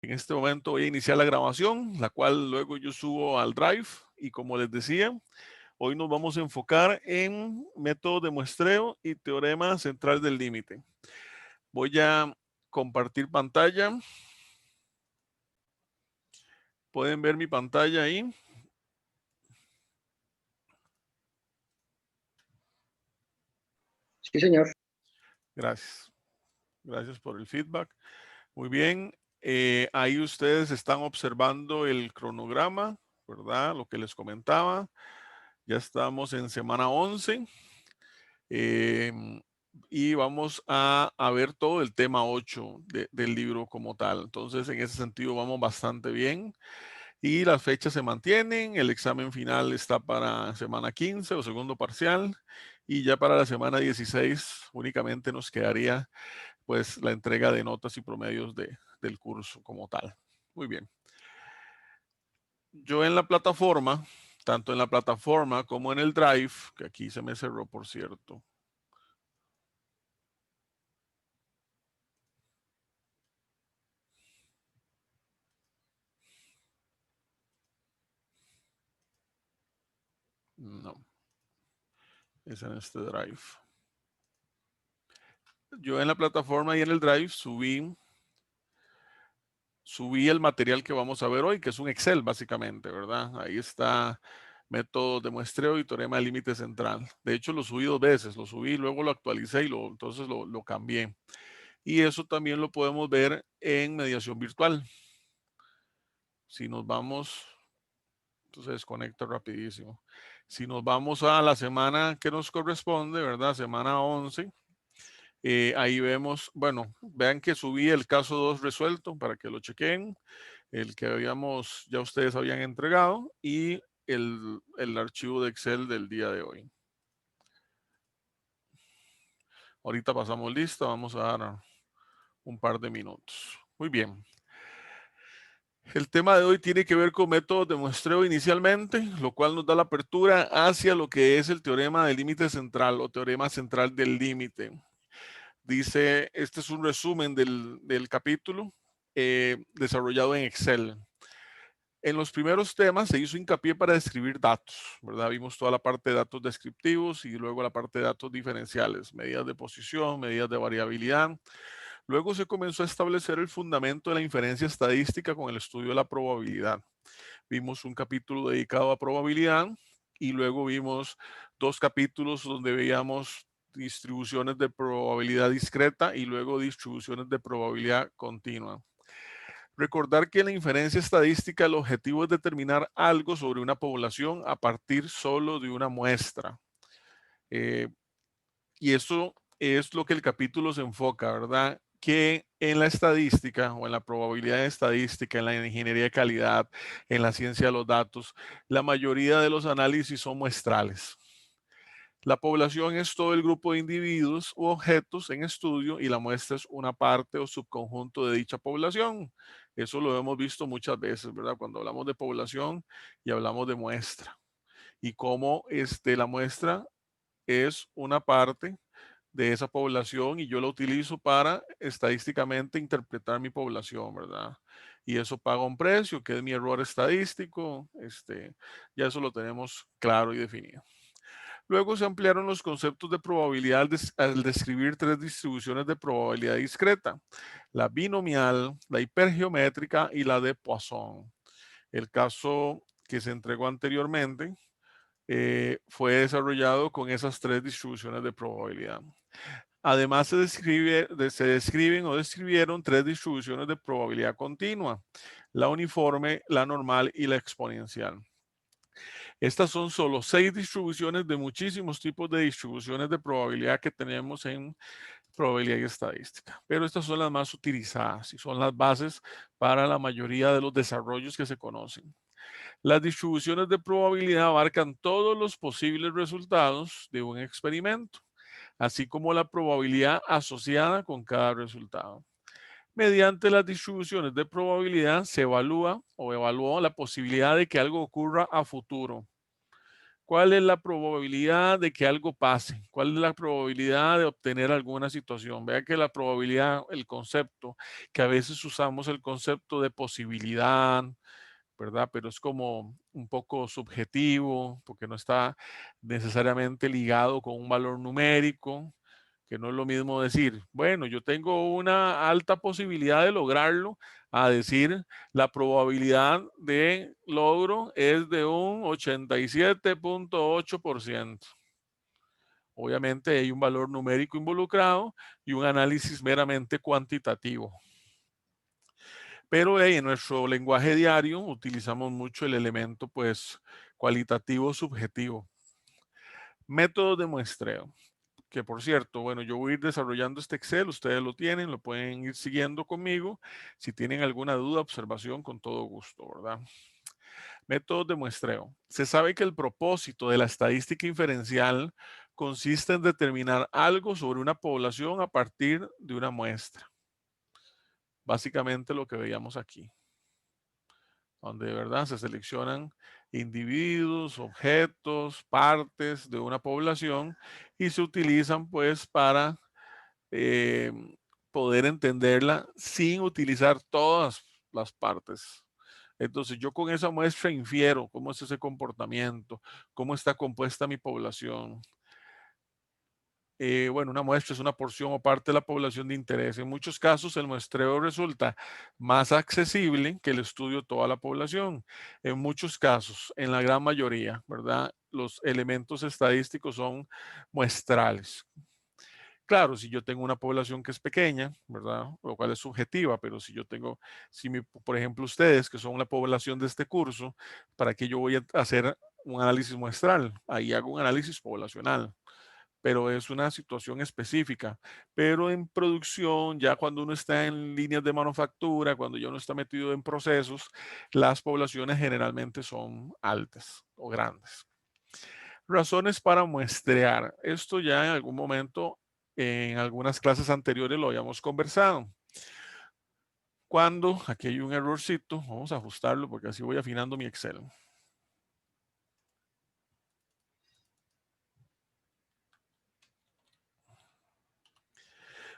En este momento voy a iniciar la grabación, la cual luego yo subo al Drive. Y como les decía, hoy nos vamos a enfocar en método de muestreo y teorema central del límite. Voy a compartir pantalla. Pueden ver mi pantalla ahí. Sí, señor. Gracias. Gracias por el feedback. Muy bien. Ahí ustedes están observando el cronograma, ¿verdad? Lo que les comentaba. Ya estamos en semana 11. Y vamos a ver todo el tema 8 del libro como tal. Entonces, en ese sentido, vamos bastante bien. Y las fechas se mantienen. El examen final está para semana 15 o segundo parcial. Y ya para la semana 16 únicamente nos quedaría pues la entrega de notas y promedios del curso como tal. Muy bien. Yo en la plataforma, tanto en la plataforma como en el Drive, que aquí se me cerró por cierto. No, es en este Drive. Yo en la plataforma y en el Drive subí el material que vamos a ver hoy, que es un Excel básicamente, ¿verdad? Ahí está método de muestreo y teorema de límite central. De hecho, lo subí 2 veces, lo subí, luego lo actualicé y entonces lo cambié. Y eso también lo podemos ver en mediación virtual. Si nos vamos, entonces desconecta rapidísimo. Si nos vamos a la semana que nos corresponde, ¿verdad? Semana 11. Ahí vemos, bueno, vean que subí el caso 2 resuelto para que lo chequen, el que ya ustedes habían entregado y el archivo de Excel del día de hoy. Ahorita pasamos lista, vamos a dar un par de minutos. Muy bien. El tema de hoy tiene que ver con métodos de muestreo inicialmente, lo cual nos da la apertura hacia lo que es el teorema del límite central o teorema central del límite. Dice, este es un resumen del capítulo desarrollado en Excel. En los primeros temas se hizo hincapié para describir datos, ¿verdad? Vimos toda la parte de datos descriptivos y luego la parte de datos diferenciales, medidas de posición, medidas de variabilidad. Luego se comenzó a establecer el fundamento de la inferencia estadística con el estudio de la probabilidad. Vimos un capítulo dedicado a probabilidad y luego vimos 2 capítulos donde veíamos distribuciones de probabilidad discreta y luego distribuciones de probabilidad continua. Recordar que en la inferencia estadística el objetivo es determinar algo sobre una población a partir solo de una muestra. Y eso es lo que el capítulo se enfoca, ¿verdad? Que en la estadística o en la probabilidad estadística, en la ingeniería de calidad, en la ciencia de los datos, la mayoría de los análisis son muestrales. La población es todo el grupo de individuos u objetos en estudio y la muestra es una parte o subconjunto de dicha población. Eso lo hemos visto muchas veces, ¿verdad? Cuando hablamos de población y hablamos de muestra. Y cómo la muestra es una parte de esa población y yo la utilizo para estadísticamente interpretar mi población, ¿verdad? Y eso paga un precio, que es mi error estadístico, ya eso lo tenemos claro y definido. Luego se ampliaron los conceptos de probabilidad al describir 3 distribuciones de probabilidad discreta, la binomial, la hipergeométrica y la de Poisson. El caso que se entregó anteriormente fue desarrollado con esas 3 distribuciones de probabilidad. Además, se describen o describieron 3 distribuciones de probabilidad continua, la uniforme, la normal y la exponencial. Estas son solo 6 distribuciones de muchísimos tipos de distribuciones de probabilidad que tenemos en probabilidad y estadística, pero estas son las más utilizadas y son las bases para la mayoría de los desarrollos que se conocen. Las distribuciones de probabilidad abarcan todos los posibles resultados de un experimento, así como la probabilidad asociada con cada resultado. Mediante las distribuciones de probabilidad se evalúa o evaluó la posibilidad de que algo ocurra a futuro. ¿Cuál es la probabilidad de que algo pase? ¿Cuál es la probabilidad de obtener alguna situación? Vea que la probabilidad, el concepto, que a veces usamos el concepto de posibilidad, ¿verdad? Pero es como un poco subjetivo, porque no está necesariamente ligado con un valor numérico, que no es lo mismo decir, bueno, yo tengo una alta posibilidad de lograrlo, a decir, la probabilidad de logro es de un 87.8%. Obviamente hay un valor numérico involucrado y un análisis meramente cuantitativo. Pero en nuestro lenguaje diario utilizamos mucho el elemento pues cualitativo subjetivo. Métodos de muestreo, que por cierto, bueno, yo voy a ir desarrollando este Excel, ustedes lo tienen, lo pueden ir siguiendo conmigo. Si tienen alguna duda, observación, con todo gusto, ¿verdad? Métodos de muestreo. Se sabe que el propósito de la estadística inferencial consiste en determinar algo sobre una población a partir de una muestra. Básicamente lo que veíamos aquí, donde de verdad se seleccionan individuos, objetos, partes de una población y se utilizan pues para eh, poder entenderla sin utilizar todas las partes. Entonces yo con esa muestra infiero cómo es ese comportamiento, cómo está compuesta mi población. Bueno, una muestra es una porción o parte de la población de interés. En muchos casos el muestreo resulta más accesible que el estudio de toda la población. En muchos casos, en la gran mayoría, ¿verdad? Los elementos estadísticos son muestrales. Claro, si yo tengo una población que es pequeña, ¿verdad? Lo cual es subjetiva, pero si yo tengo, por ejemplo, ustedes que son la población de este curso, ¿para qué yo voy a hacer un análisis muestral? Ahí hago un análisis poblacional, pero es una situación específica. Pero en producción, ya cuando uno está en líneas de manufactura, cuando ya uno está metido en procesos, las poblaciones generalmente son altas o grandes. Razones para muestrear. Esto ya en algún momento, en algunas clases anteriores lo habíamos conversado. Cuando aquí hay un errorcito, vamos a ajustarlo porque así voy afinando mi Excel.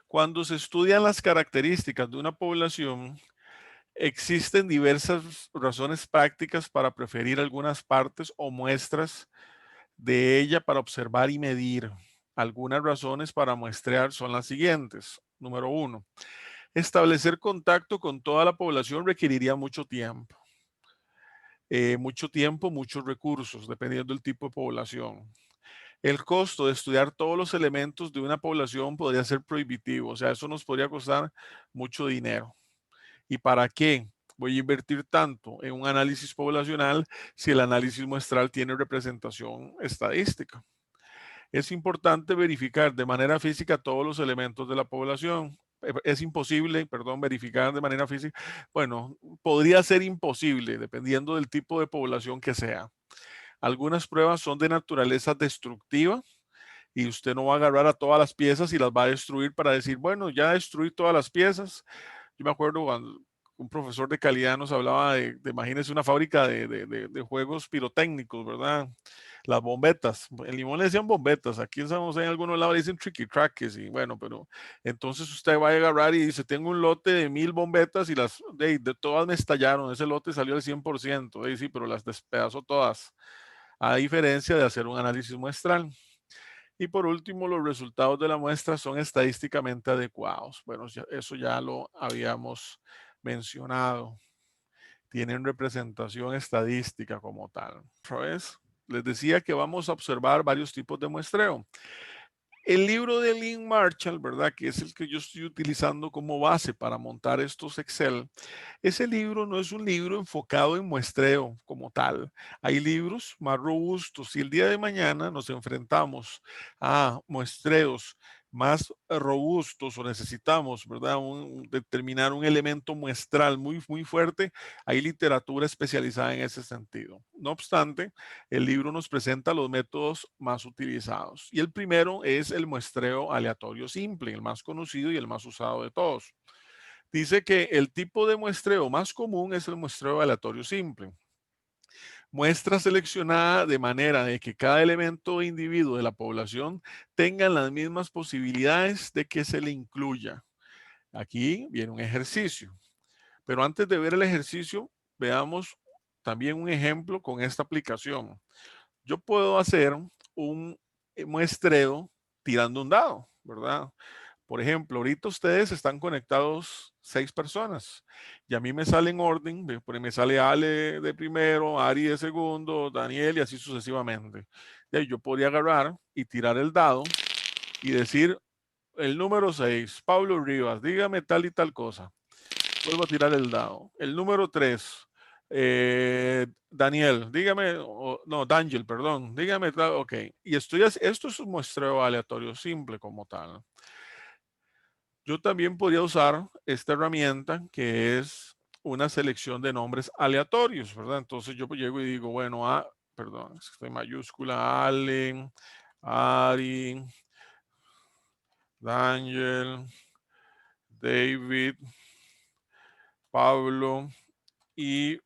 Cuando se estudian las características de una población, existen diversas razones prácticas para preferir algunas partes o muestras de ella para observar y medir. Algunas razones para muestrear son las siguientes. Número uno, establecer contacto con toda la población requeriría mucho tiempo, muchos recursos, dependiendo del tipo de población. El costo de estudiar todos los elementos de una población podría ser prohibitivo, o sea, eso nos podría costar mucho dinero. ¿Y para qué voy a invertir tanto en un análisis poblacional si el análisis muestral tiene representación estadística? Es importante verificar de manera física todos los elementos de la población. Es imposible, perdón, verificar de manera física. Bueno, podría ser imposible dependiendo del tipo de población que sea. Algunas pruebas son de naturaleza destructiva y usted no va a agarrar a todas las piezas y las va a destruir para decir, bueno, ya destruí todas las piezas. Yo me acuerdo cuando un profesor de calidad nos hablaba imagínense una fábrica de juegos pirotécnicos, ¿verdad? Las bombetas. En Limón le decían bombetas, aquí en San José en algunos lados le dicen tricky trackers y bueno, pero entonces usted va a agarrar y dice, tengo un lote de 1000 bombetas y de todas me estallaron, ese lote salió al 100%, sí, pero las despedazó todas, a diferencia de hacer un análisis muestral. Y por último, los resultados de la muestra son estadísticamente adecuados. Bueno, eso ya lo habíamos mencionado. Tienen representación estadística como tal. Otra vez, les decía que vamos a observar varios tipos de muestreo. El libro de Lynn Marshall, ¿verdad? Que es el que yo estoy utilizando como base para montar estos Excel. Ese libro no es un libro enfocado en muestreo como tal. Hay libros más robustos. Si el día de mañana nos enfrentamos a muestreos más robustos o necesitamos, ¿verdad? Determinar un elemento muestral muy, muy fuerte, hay literatura especializada en ese sentido. No obstante, el libro nos presenta los métodos más utilizados. Y el primero es el muestreo aleatorio simple, el más conocido y el más usado de todos. Dice que el tipo de muestreo más común es el muestreo aleatorio simple. Muestra seleccionada de manera de que cada elemento o individuo de la población tengan las mismas posibilidades de que se le incluya. Aquí viene un ejercicio. Pero antes de ver el ejercicio, veamos también un ejemplo con esta aplicación. Yo puedo hacer un muestreo tirando un dado, ¿verdad? Por ejemplo, ahorita ustedes están conectados 6 personas y a mí me sale en orden, me sale Ale de primero, Ari de segundo, Daniel y así sucesivamente. Y ahí yo podría agarrar y tirar el dado y decir el número 6, Pablo Rivas, dígame tal y tal cosa. Vuelvo a tirar el dado. El número 3, Daniel, dígame, no, Daniel, perdón, dígame, ok. Y esto es un muestreo aleatorio simple como tal. Yo también podría usar esta herramienta que es una selección de nombres aleatorios, ¿verdad? Entonces yo llego y digo, bueno, perdón, estoy mayúscula, Allen, Ari, Daniel, David, Pablo y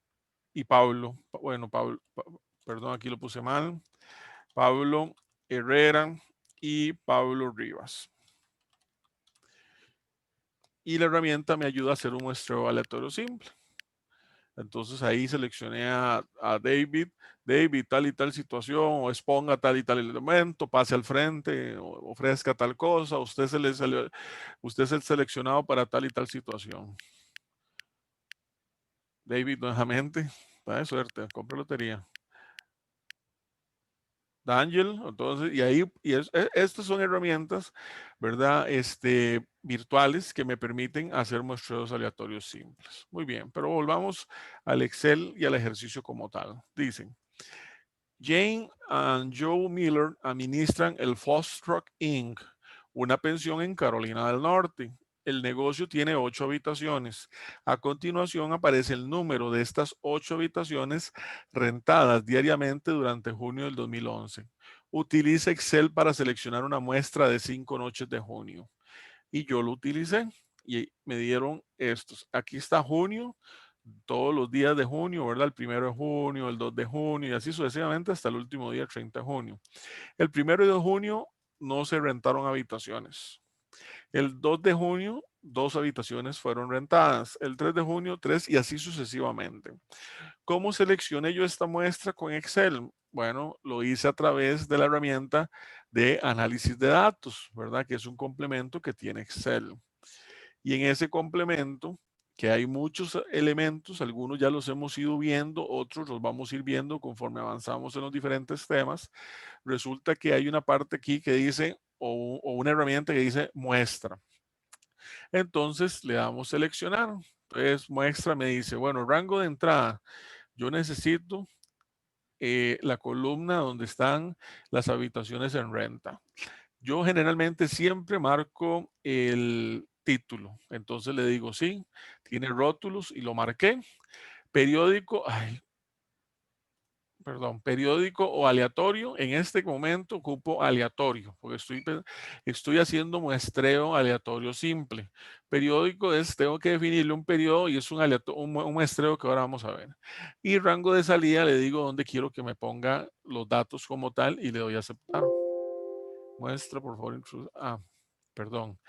Pablo. Bueno, Pablo, perdón, aquí lo puse mal. Pablo Herrera y Pablo Rivas. Y la herramienta me ayuda a hacer un muestreo aleatorio simple. Entonces ahí seleccioné a David, tal y tal situación, o exponga tal y tal elemento, pase al frente, ofrezca tal cosa, usted es el seleccionado para tal y tal situación. David nuevamente, de suerte, compre lotería. Daniel, entonces, estas son herramientas, ¿verdad? Virtuales que me permiten hacer muestreos aleatorios simples. Muy bien, pero volvamos al Excel y al ejercicio como tal. Dicen, Jane and Joe Miller administran el Foxtrot Inc., una pensión en Carolina del Norte. El negocio tiene 8 habitaciones. A continuación aparece el número de estas 8 habitaciones rentadas diariamente durante junio del 2011. Utiliza Excel para seleccionar una muestra de 5 noches de junio. Y yo lo utilicé y me dieron estos. Aquí está junio, todos los días de junio, ¿verdad? El 1 de junio, el 2 de junio y así sucesivamente hasta el último día, 30 de junio. El 1 de junio no se rentaron habitaciones. El 2 de junio, 2 habitaciones fueron rentadas. El 3 de junio, 3 y así sucesivamente. ¿Cómo seleccioné yo esta muestra con Excel? Bueno, lo hice a través de la herramienta de análisis de datos, ¿verdad? Que es un complemento que tiene Excel. Y en ese complemento, que hay muchos elementos, algunos ya los hemos ido viendo, otros los vamos a ir viendo conforme avanzamos en los diferentes temas, resulta que hay una parte aquí que dice, o una herramienta que dice muestra. Entonces le damos seleccionar. Entonces muestra me dice, bueno, rango de entrada, yo necesito la columna donde están las habitaciones en renta. Yo generalmente siempre marco el título. Entonces le digo, sí, tiene rótulos y lo marqué. Periódico, periódico o aleatorio. En este momento ocupo aleatorio, porque estoy haciendo muestreo aleatorio simple. Periódico tengo que definirle un periodo y es un muestreo que ahora vamos a ver. Y rango de salida le digo dónde quiero que me ponga los datos como tal y le doy a aceptar. Muestra, por favor, perdón,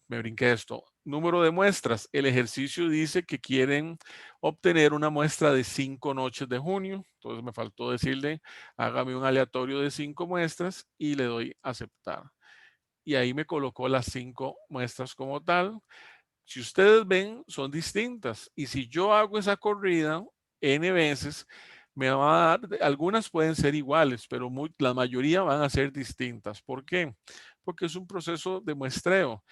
me brinqué esto. Número de muestras. El ejercicio dice que quieren obtener una muestra de 5 noches de junio. Entonces me faltó decirle, hágame un aleatorio de 5 muestras y le doy aceptar. Y ahí me colocó las 5 muestras como tal. Si ustedes ven, son distintas. Y si yo hago esa corrida N veces, me va a dar, algunas pueden ser iguales, pero la mayoría van a ser distintas. ¿Por qué? Porque es un proceso de muestreo.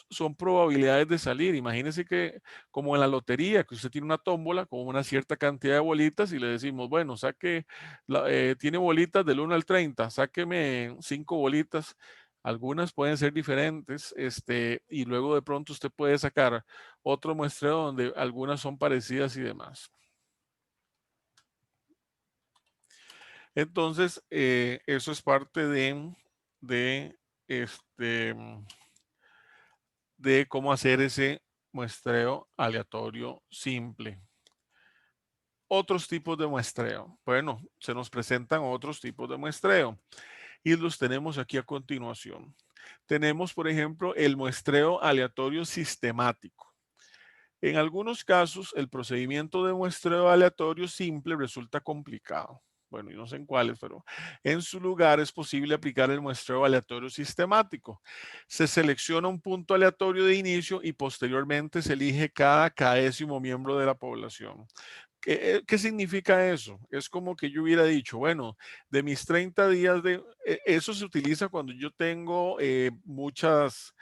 Son probabilidades de salir. Imagínense que, como en la lotería, que usted tiene una tómbola con una cierta cantidad de bolitas y le decimos, bueno, tiene bolitas del 1 al 30, sáqueme 5 bolitas. Algunas pueden ser diferentes, y luego de pronto usted puede sacar otro muestreo donde algunas son parecidas y demás. Entonces, eso es parte de, de cómo hacer ese muestreo aleatorio simple. Otros tipos de muestreo. Bueno, se nos presentan otros tipos de muestreo y los tenemos aquí a continuación. Tenemos, por ejemplo, el muestreo aleatorio sistemático. En algunos casos, el procedimiento de muestreo aleatorio simple resulta complicado. Bueno, y no sé en cuáles, pero en su lugar es posible aplicar el muestreo aleatorio sistemático. Se selecciona un punto aleatorio de inicio y posteriormente se elige cada caésimo miembro de la población. ¿Qué significa eso? Es como que yo hubiera dicho, bueno, de mis 30 días eso se utiliza cuando yo tengo muchas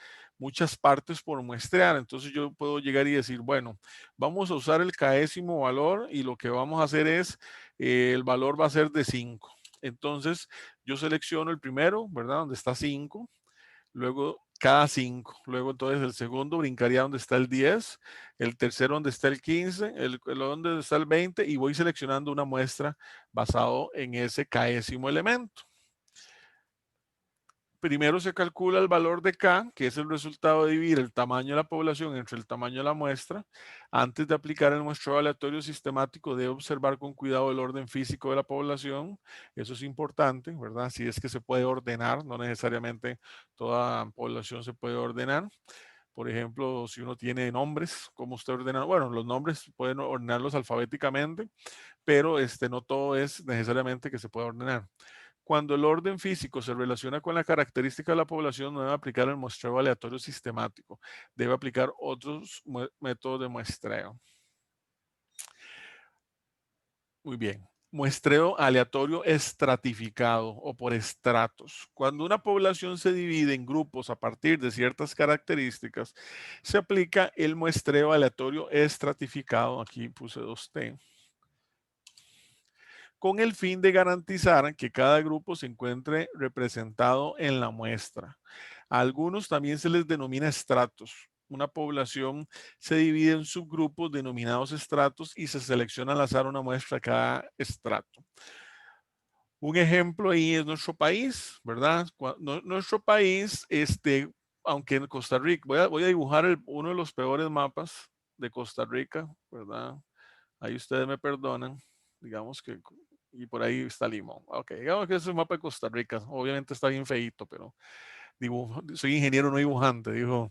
partes por muestrear. Entonces yo puedo llegar y decir, bueno, vamos a usar el caésimo valor y lo que vamos a hacer es, el valor va a ser de 5. Entonces yo selecciono el primero, ¿verdad? Donde está 5, luego cada 5, luego entonces el segundo brincaría donde está el 10, el tercero donde está el 15, el donde está el 20 y voy seleccionando una muestra basado en ese késimo elemento. Primero se calcula el valor de K, que es el resultado de dividir el tamaño de la población entre el tamaño de la muestra. Antes de aplicar el muestreo aleatorio sistemático, debe observar con cuidado el orden físico de la población. Eso es importante, ¿verdad? Si es que se puede ordenar, no necesariamente toda población se puede ordenar. Por ejemplo, si uno tiene nombres, ¿cómo usted ordena? Bueno, los nombres pueden ordenarlos alfabéticamente, pero no todo es necesariamente que se pueda ordenar. Cuando el orden físico se relaciona con la característica de la población, no debe aplicar el muestreo aleatorio sistemático. Debe aplicar otros métodos de muestreo. Muy bien. Muestreo aleatorio estratificado o por estratos. Cuando una población se divide en grupos a partir de ciertas características, se aplica el muestreo aleatorio estratificado. Aquí puse 2T. Con el fin de garantizar que cada grupo se encuentre representado en la muestra. A algunos también se les denomina estratos. Una población se divide en subgrupos denominados estratos y se selecciona al azar una muestra a cada estrato. Un ejemplo ahí es nuestro país, ¿verdad? Nuestro país, aunque en Costa Rica, voy a dibujar uno de los peores mapas de Costa Rica, ¿verdad? Ahí ustedes me perdonan, digamos que, y por ahí está Limón. Ok, digamos que es un mapa de Costa Rica, obviamente está bien feíto, pero soy ingeniero, no dibujante, dijo.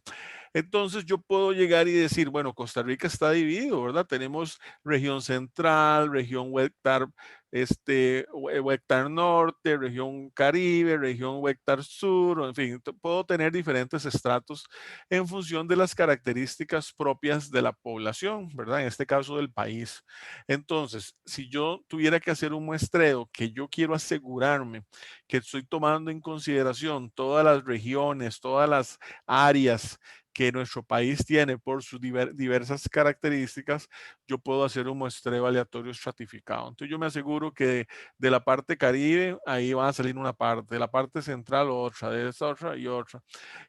Entonces yo puedo llegar y decir, bueno, Costa Rica está dividido, ¿verdad? Tenemos región central, región Huétar, Huétar Norte, región Caribe, región Huétar Sur, en fin, puedo tener diferentes estratos en función de las características propias de la población, ¿verdad? En este caso del país. Entonces, si yo tuviera que hacer un muestreo que yo quiero asegurarme que estoy tomando en consideración todas las regiones, todas las áreas que nuestro país tiene por sus diversas características, yo puedo hacer un muestreo aleatorio estratificado. Entonces yo me aseguro que de la parte Caribe, ahí va a salir una parte, de la parte central otra, de esta otra y otra.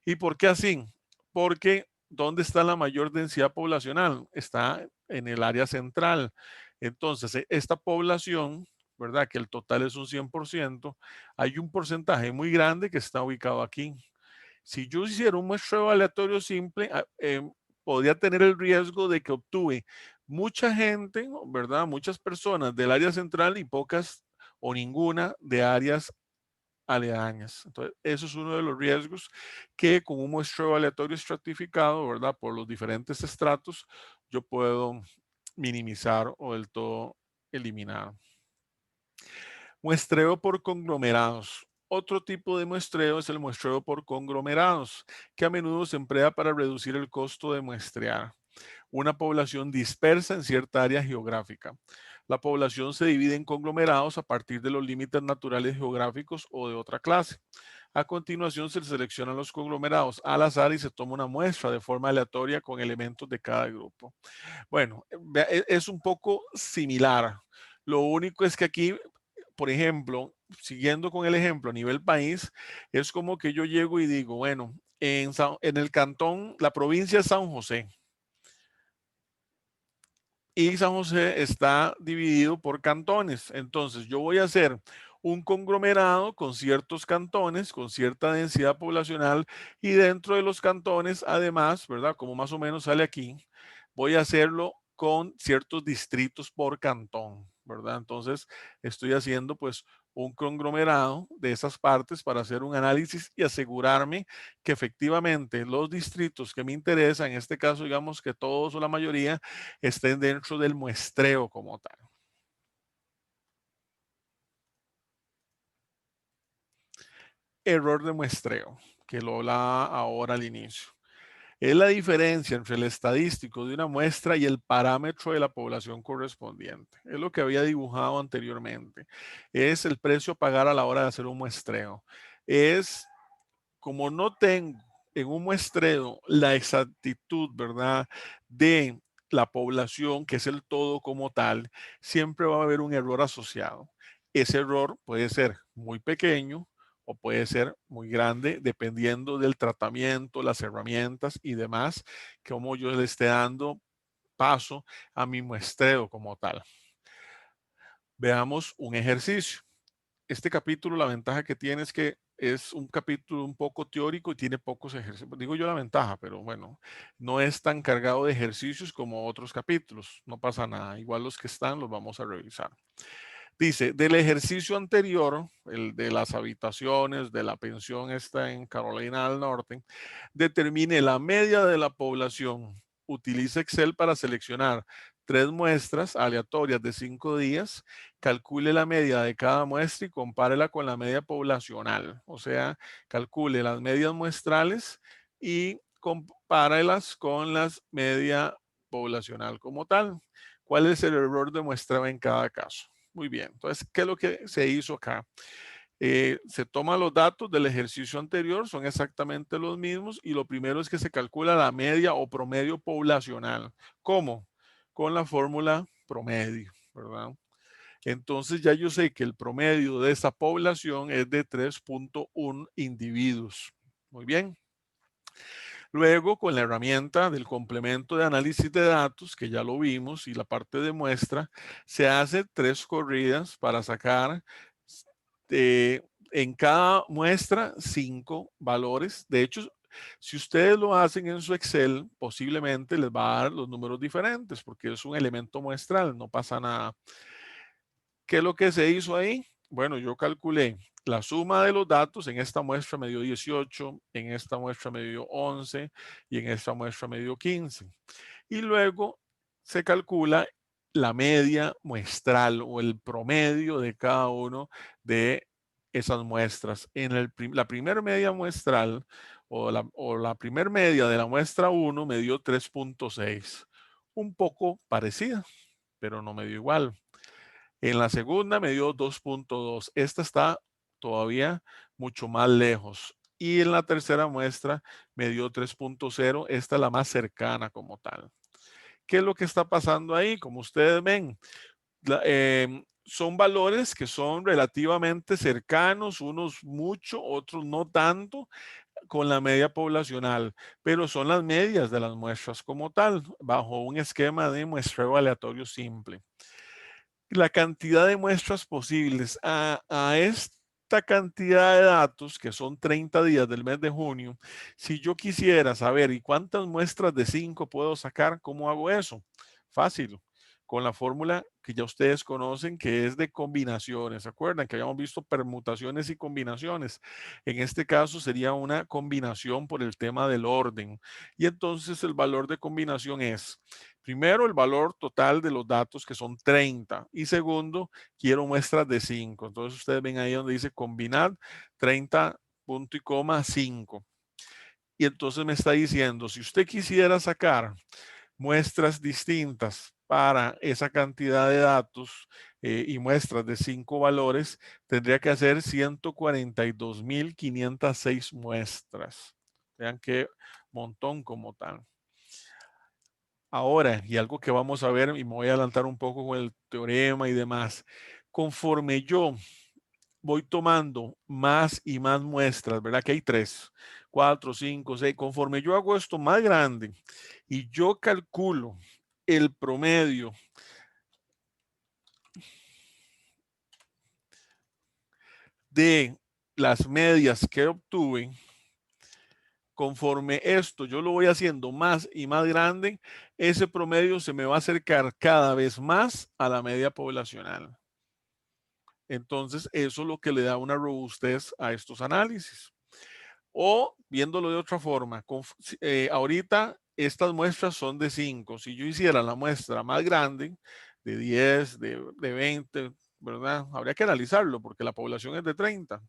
¿Y por qué así? Porque ¿dónde está la mayor densidad poblacional? Está en el área central. Entonces, esta población, ¿verdad? Que el total es un 100%, hay un porcentaje muy grande que está ubicado aquí. Si yo hiciera un muestreo aleatorio simple, podría tener el riesgo de que obtuve mucha gente, ¿verdad? Muchas personas del área central y pocas o ninguna de áreas aledañas. Entonces, eso es uno de los riesgos que con un muestreo aleatorio estratificado, ¿verdad? Por los diferentes estratos, yo puedo minimizar o del todo eliminar. Muestreo por conglomerados. Otro tipo de muestreo es el muestreo por conglomerados, que a menudo se emplea para reducir el costo de muestrear una población dispersa en cierta área geográfica. La población se divide en conglomerados a partir de los límites naturales geográficos o de otra clase. A continuación se seleccionan los conglomerados al azar y se toma una muestra de forma aleatoria con elementos de cada grupo. Bueno, es un poco similar. Lo único es que aquí, por ejemplo, siguiendo con el ejemplo a nivel país, es como que yo llego y digo, bueno, en el cantón, la provincia es San José y San José está dividido por cantones. Entonces, yo voy a hacer un conglomerado con ciertos cantones, con cierta densidad poblacional y dentro de los cantones, además, ¿verdad? Como más o menos sale aquí, voy a hacerlo con ciertos distritos por cantón, ¿verdad? Entonces, estoy haciendo pues un conglomerado de esas partes para hacer un análisis y asegurarme que efectivamente los distritos que me interesan, en este caso digamos que todos o la mayoría, estén dentro del muestreo como tal. Error de muestreo, que lo hablaba ahora al inicio. Es la diferencia entre el estadístico de una muestra y el parámetro de la población correspondiente. Es lo que había dibujado anteriormente. Es el precio a pagar a la hora de hacer un muestreo. Es como no tengo en un muestreo la exactitud, ¿verdad? De la población, que es el todo como tal, siempre va a haber un error asociado. Ese error puede ser muy pequeño o puede ser muy grande, dependiendo del tratamiento, las herramientas y demás, como yo le esté dando paso a mi muestreo como tal. Veamos un ejercicio. Este capítulo, la ventaja que tiene es que es un capítulo un poco teórico y tiene pocos ejercicios. Digo yo la ventaja, pero bueno, no es tan cargado de ejercicios como otros capítulos. No pasa nada. Igual los que están los vamos a revisar. Dice, del ejercicio anterior, el de las habitaciones, de la pensión está en Carolina del Norte, determine la media de la población. Utilice Excel para seleccionar 3 muestras aleatorias de 5 días, calcule la media de cada muestra y compárela con la media poblacional. O sea, calcule las medias muestrales y compárelas con las media poblacional como tal. ¿Cuál es el error de muestreo en cada caso? Muy bien, entonces, ¿qué es lo que se hizo acá? Se toman los datos del ejercicio anterior, son exactamente los mismos, y lo primero es que se calcula la media o promedio poblacional. ¿Cómo? Con la fórmula promedio, ¿verdad? Entonces ya yo sé que el promedio de esa población es de 3.1 individuos. Muy bien. Luego, con la herramienta del complemento de análisis de datos, que ya lo vimos, y la parte de muestra, se hace 3 corridas para sacar en cada muestra 5 valores. De hecho, si ustedes lo hacen en su Excel, posiblemente les va a dar los números diferentes porque es un elemento muestral, no pasa nada. ¿Qué es lo que se hizo ahí? Bueno, yo calculé la suma de los datos. En esta muestra me dio 18, en esta muestra me dio 11 y en esta muestra me dio 15. Y luego se calcula la media muestral o el promedio de cada uno de esas muestras. En la primera media muestral o la primer media de la muestra 1 me dio 3.6. Un poco parecida, pero no me dio igual. En la segunda me dio 2.2. Esta está todavía mucho más lejos. Y en la tercera muestra me dio 3.0. Esta es la más cercana como tal. ¿Qué es lo que está pasando ahí? Como ustedes ven, son valores que son relativamente cercanos, unos mucho, otros no tanto, con la media poblacional, pero son las medias de las muestras como tal, bajo un esquema de muestreo aleatorio simple. La cantidad de muestras posibles a esta cantidad de datos, que son 30 días del mes de junio, si yo quisiera saber y cuántas muestras de 5 puedo sacar, ¿cómo hago eso? Fácil, con la fórmula que ya ustedes conocen, que es de combinaciones. ¿Se acuerdan que habíamos visto permutaciones y combinaciones? En este caso sería una combinación por el tema del orden. Y entonces el valor de combinación es, primero, el valor total de los datos, que son 30. Y segundo, quiero muestras de 5. Entonces ustedes ven ahí donde dice combinar 30 punto y coma 5. Y entonces me está diciendo, si usted quisiera sacar muestras distintas para esa cantidad de datos y muestras de 5 valores, tendría que hacer 142.506 muestras. Vean qué montón como tal. Ahora, y algo que vamos a ver, y me voy a adelantar un poco con el teorema y demás, conforme yo voy tomando más y más muestras, ¿verdad? Que hay 3, 4, 5, 6, conforme yo hago esto más grande y yo calculo el promedio de las medias que obtuve, conforme esto yo lo voy haciendo más y más grande, ese promedio se me va a acercar cada vez más a la media poblacional. Entonces, eso es lo que le da una robustez a estos análisis. O viéndolo de otra forma, ahorita estas muestras son de 5. Si yo hiciera la muestra más grande, de 10, de 20, ¿verdad? Habría que analizarlo porque la población es de 30.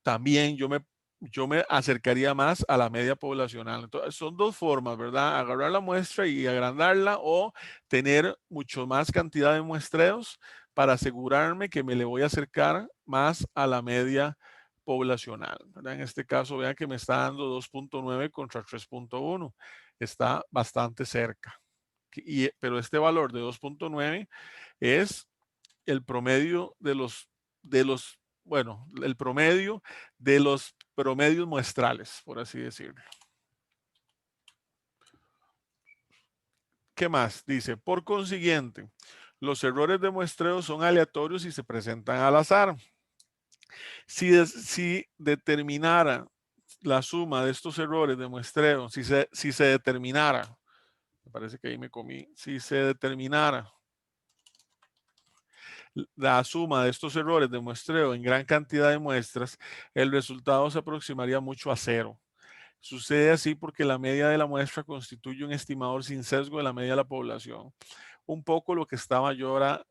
También yo me acercaría más a la media poblacional. Entonces, son dos formas, ¿verdad? Agarrar la muestra y agrandarla o tener mucho más cantidad de muestreos para asegurarme que me le voy a acercar más a la media poblacional, ¿verdad? En este caso, vean que me está dando 2.9 contra 3.1. Está bastante cerca. Pero este valor de 2.9 es el promedio bueno, el promedio de los promedios muestrales, por así decirlo. ¿Qué más? Dice, por consiguiente, los errores de muestreo son aleatorios y se presentan al azar. Si determinara la suma de estos errores de muestreo, si se determinara, me parece que ahí me comí, si se determinara la suma de estos errores de muestreo en gran cantidad de muestras, el resultado se aproximaría mucho a cero. Sucede así porque la media de la muestra constituye un estimador sin sesgo de la media de la población. Un poco lo que estaba yo ahora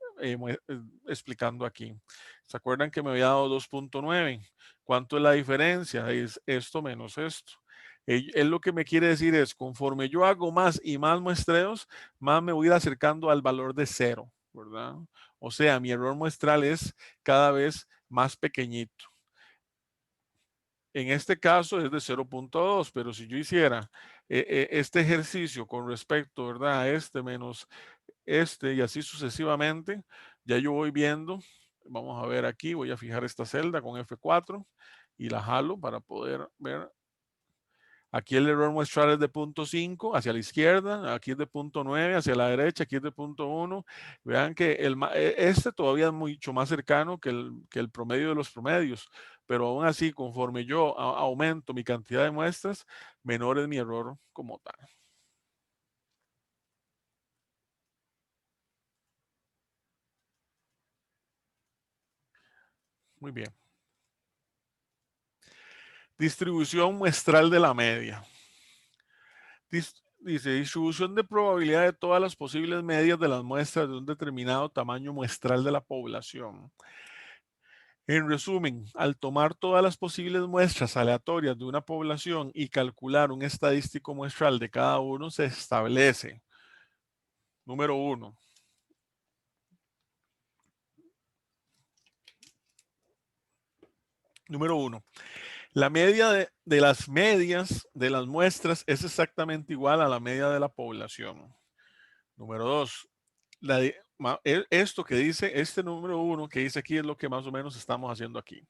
explicando aquí. ¿Se acuerdan que me había dado 2.9? ¿Cuánto es la diferencia? Es esto menos esto. Él lo que me quiere decir es, conforme yo hago más y más muestreos, más me voy a ir acercando al valor de cero, ¿verdad? O sea, mi error muestral es cada vez más pequeñito. En este caso es de 0.2, pero si yo hiciera este ejercicio con respecto, ¿verdad? A este menos este y así sucesivamente, ya yo voy viendo, vamos a ver aquí, voy a fijar esta celda con F4 y la jalo para poder ver. Aquí el error muestral es de 0.5 hacia la izquierda, aquí es de 0.9 hacia la derecha, aquí es de 0.1. Vean que este todavía es mucho más cercano que el promedio de los promedios, pero aún así, conforme yo aumento mi cantidad de muestras, menor es mi error como tal. Muy bien. Distribución muestral de la media. Dice, distribución de probabilidad de todas las posibles medias de las muestras de un determinado tamaño muestral de la población. En resumen, al tomar todas las posibles muestras aleatorias de una población y calcular un estadístico muestral de cada uno, se establece, número uno, la media de las medias de las muestras es exactamente igual a la media de la población. Número dos, esto que dice, este número uno que dice aquí es lo que más o menos estamos haciendo aquí.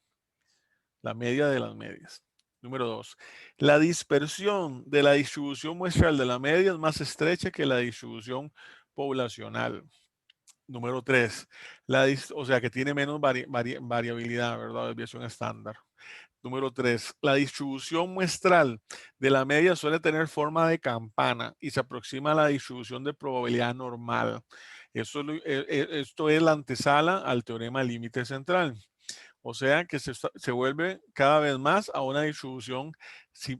La media de las medias. Número dos, la dispersión de la distribución muestral de la media es más estrecha que la distribución poblacional. Número tres, o sea que tiene menos variabilidad, ¿verdad? Desviación estándar. Número tres, la distribución muestral de la media suele tener forma de campana y se aproxima a la distribución de probabilidad normal. Esto es la antesala al teorema límite central. O sea que se vuelve cada vez más a una distribución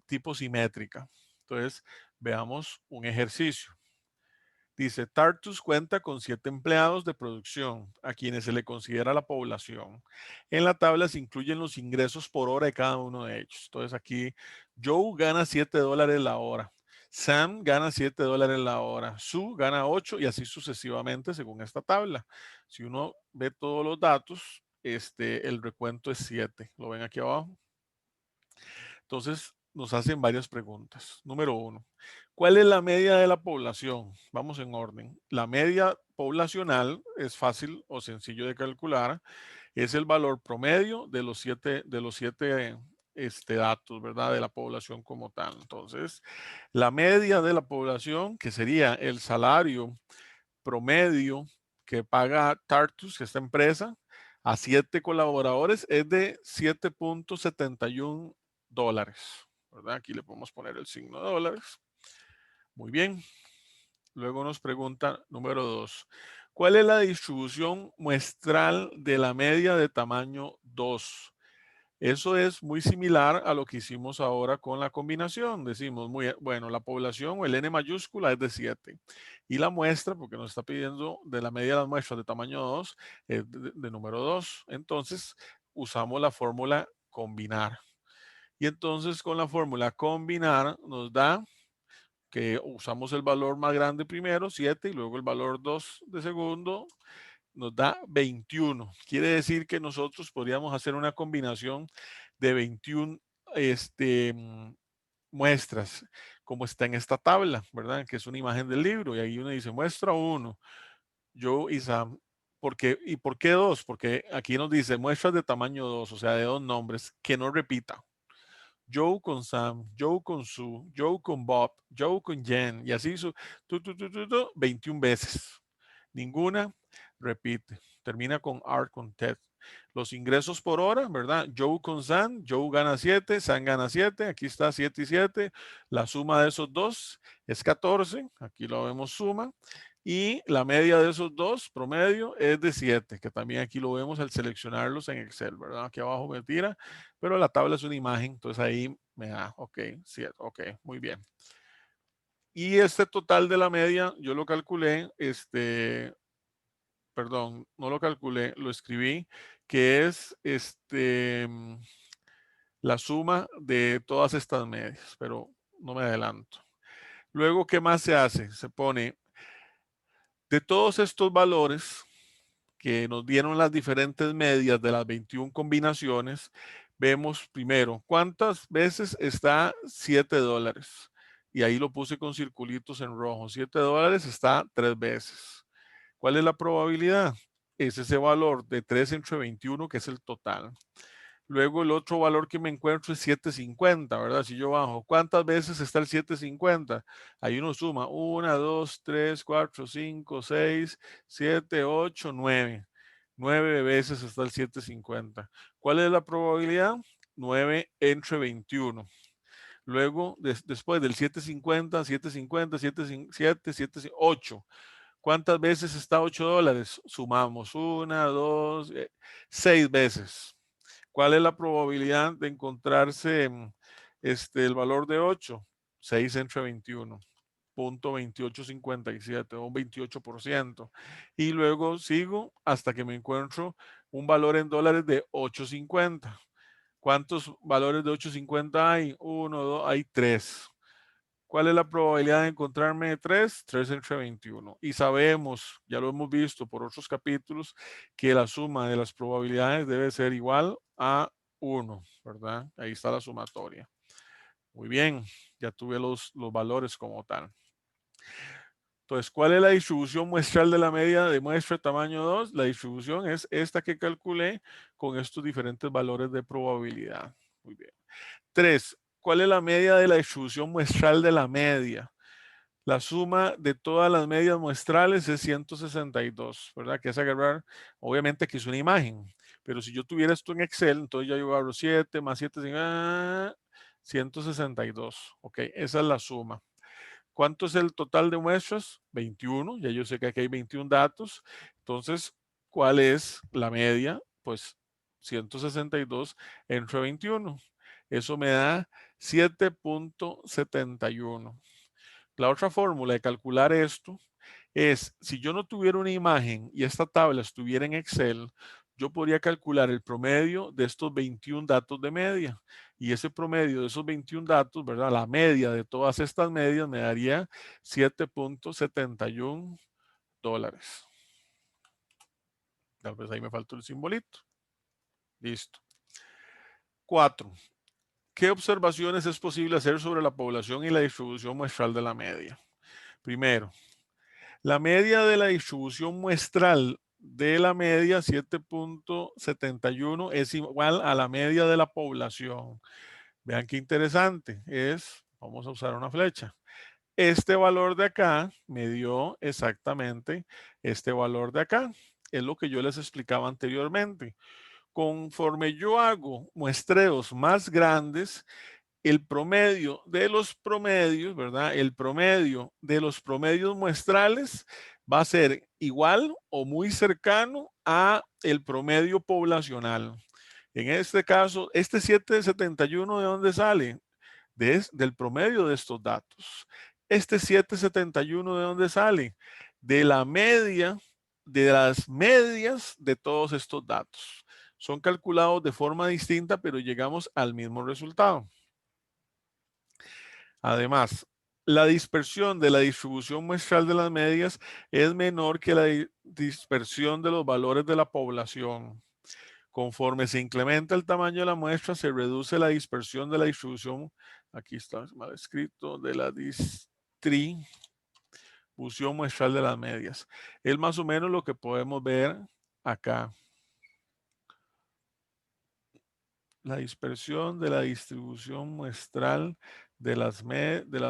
tipo simétrica. Entonces, veamos un ejercicio. Dice, Tartus cuenta con 7 empleados de producción, a quienes se le considera la población. En la tabla se incluyen los ingresos por hora de cada uno de ellos. Entonces aquí, Joe gana $7 la hora. Sam gana $7 la hora. Sue gana 8 y así sucesivamente según esta tabla. Si uno ve todos los datos, el recuento es 7. ¿Lo ven aquí abajo? Entonces, nos hacen varias preguntas. Número uno, ¿cuál es la media de la población? Vamos en orden. La media poblacional es fácil o sencillo de calcular. Es el valor promedio de los siete datos, ¿verdad? De la población como tal. Entonces, la media de la población, que sería el salario promedio que paga Tartus, esta empresa, a 7 colaboradores, es de $7.71. ¿verdad? Aquí le podemos poner el signo de dólares. Muy bien. Luego nos pregunta número 2. ¿Cuál es la distribución muestral de la media de tamaño 2? Eso es muy similar a lo que hicimos ahora con la combinación. Decimos, bueno, la población o el N mayúscula es de 7. Y la muestra, porque nos está pidiendo de la media de las muestras de tamaño 2, es de número 2. Entonces, usamos la fórmula combinar. Y entonces con la fórmula combinar nos da que usamos el valor más grande primero, 7, y luego el valor 2 de segundo, nos da 21. Quiere decir que nosotros podríamos hacer una combinación de 21 este, muestras, como está en esta tabla, ¿verdad? Que es una imagen del libro, y ahí uno dice, muestra 1, Joe y Sam. ¿Y por qué 2? Porque aquí nos dice muestras de tamaño 2, o sea, de 2 nombres, que no repita. Joe con Sam, Joe con Sue, Joe con Bob, Joe con Jen, y así 21 veces. Ninguna repite. Termina con Art con Ted. Los ingresos por hora, ¿verdad? Joe con Sam, Joe gana 7, Sam gana 7, aquí está 7 y 7. La suma de esos dos es 14, aquí lo vemos suma. Y la media de esos dos, promedio, es de 7, que también aquí lo vemos al seleccionarlos en Excel, ¿verdad? Aquí abajo me tira, pero la tabla es una imagen, entonces ahí me da, ok, 7, ok, muy bien. Y este total de la media, yo lo calculé, perdón, no lo calculé, lo escribí, que es la suma de todas estas medias, pero no me adelanto. Luego, ¿qué más se hace? Se pone de todos estos valores que nos dieron las diferentes medias de las 21 combinaciones, vemos primero cuántas veces está 7 dólares. Y ahí lo puse con circulitos en rojo. 7 dólares está 3 veces. ¿Cuál es la probabilidad? Es ese valor de 3 entre 21, que es el total. Luego el otro valor que me encuentro es 750, ¿verdad? Si yo bajo, ¿cuántas veces está el 750? Ahí uno suma 1, 2, 3, 4, 5, 6, 7, 8, 9. 9 veces está el 750. ¿Cuál es la probabilidad? 9 entre 21. Luego, después del 750, 750, 7, 7, 8. ¿Cuántas veces está 8 dólares? Sumamos 1, 2, 6 veces. ¿Cuál es la probabilidad de encontrarse el valor de 8? 6 entre 21. 0.2857 o un 28%. Y luego sigo hasta que me encuentro un valor en dólares de 8.50. ¿Cuántos valores de 8.50 hay? 1, 2, hay 3. ¿Cuál es la probabilidad de encontrarme 3? 3 entre 21. Y sabemos, ya lo hemos visto por otros capítulos, que la suma de las probabilidades debe ser igual a 1, ¿verdad? Ahí está la sumatoria. Muy bien, ya tuve los valores como tal. Entonces, ¿cuál es la distribución muestral de la media de muestra de tamaño 2? La distribución es esta que calculé con estos diferentes valores de probabilidad. Muy bien. 3. ¿Cuál es la media de la distribución muestral de la media? La suma de todas las medias muestrales es 162, ¿verdad? Que es agarrar, obviamente que es una imagen, pero si yo tuviera esto en Excel, entonces yo agarro 7 más 7, 162, ok, esa es la suma. ¿Cuánto es el total de muestras? 21, ya yo sé que aquí hay 21 datos, entonces, ¿cuál es la media? Pues 162 entre 21, eso me da 7.71. La otra fórmula de calcular esto es, si yo no tuviera una imagen y esta tabla estuviera en Excel, yo podría calcular el promedio de estos 21 datos de media. Y ese promedio de esos 21 datos, ¿verdad? La media de todas estas medias me daría 7.71 dólares. Tal vez ahí me faltó el simbolito. Listo. 4. ¿Qué observaciones es posible hacer sobre la población y la distribución muestral de la media? Primero, la media de la distribución muestral de la media 7.71 es igual a la media de la población. Vean qué interesante es, vamos a usar una flecha. Este valor de acá me dio exactamente este valor de acá. Es lo que yo les explicaba anteriormente. Conforme yo hago muestreos más grandes, el promedio de los promedios, ¿verdad? El promedio de los promedios muestrales va a ser igual o muy cercano a el promedio poblacional. En este caso, este 771, ¿de dónde sale? Del promedio de estos datos. Este 771, ¿de dónde sale? De la media, de las medias de todos estos datos. Son calculados de forma distinta, pero llegamos al mismo resultado. Además, la dispersión de la distribución muestral de las medias es menor que la dispersión de los valores de la población. Conforme se incrementa el tamaño de la muestra, se reduce la dispersión de la distribución, aquí está mal escrito, de la distribución muestral de las medias. Es más o menos lo que podemos ver acá. La dispersión de la distribución muestral de las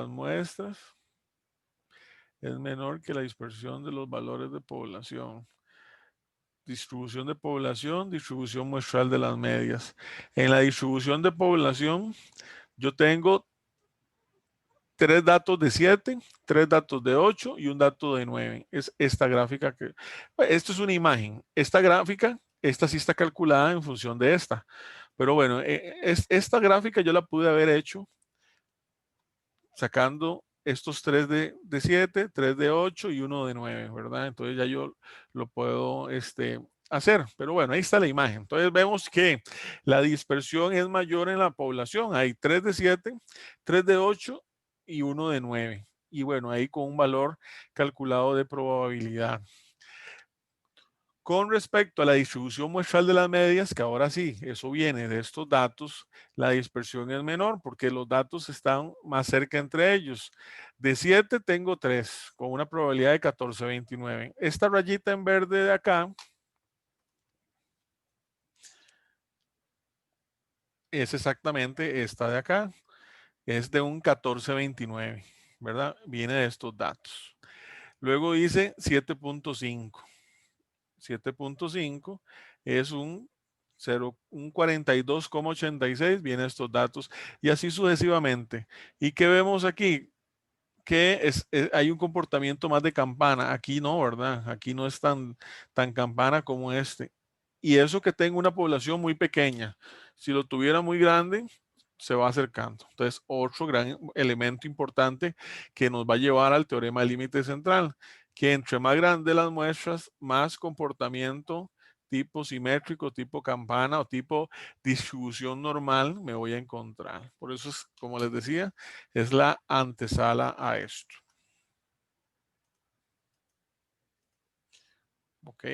muestras es menor que la dispersión de los valores de población. Distribución de población, distribución muestral de las medias. En la distribución de población, yo tengo 3 datos de 7, 3 datos de 8 y un dato de 9. Es esta gráfica que... Esto es una imagen. Esta gráfica, esta sí está calculada en función de esta. Pero bueno, esta gráfica yo la pude haber hecho sacando estos 3 de 7, 3 de 8 y 1 de 9, ¿verdad? Entonces ya yo lo puedo hacer. Pero bueno, ahí está la imagen. Entonces vemos que la dispersión es mayor en la población. Hay 3 de 7, 3 de 8 y 1 de 9. Y bueno, ahí con un valor calculado de probabilidad. Con respecto a la distribución muestral de las medias, que ahora sí, eso viene de estos datos, la dispersión es menor porque los datos están más cerca entre ellos. De 7 tengo 3, con una probabilidad de 14,29. Esta rayita en verde de acá es exactamente esta de acá. Es de un 14,29, ¿verdad? Viene de estos datos. Luego dice 7,5. 7,5 es un 42,86, vienen estos datos y así sucesivamente. ¿Y qué vemos aquí? Que hay un comportamiento más de campana. Aquí no, ¿verdad? Aquí no es tan campana como este. Y eso que tengo una población muy pequeña. Si lo tuviera muy grande, se va acercando. Entonces, otro gran elemento importante que nos va a llevar al teorema del límite central, que entre más grandes las muestras, más comportamiento tipo simétrico, tipo campana o tipo distribución normal me voy a encontrar. Por eso es, como les decía, es la antesala a esto. ¿Ok?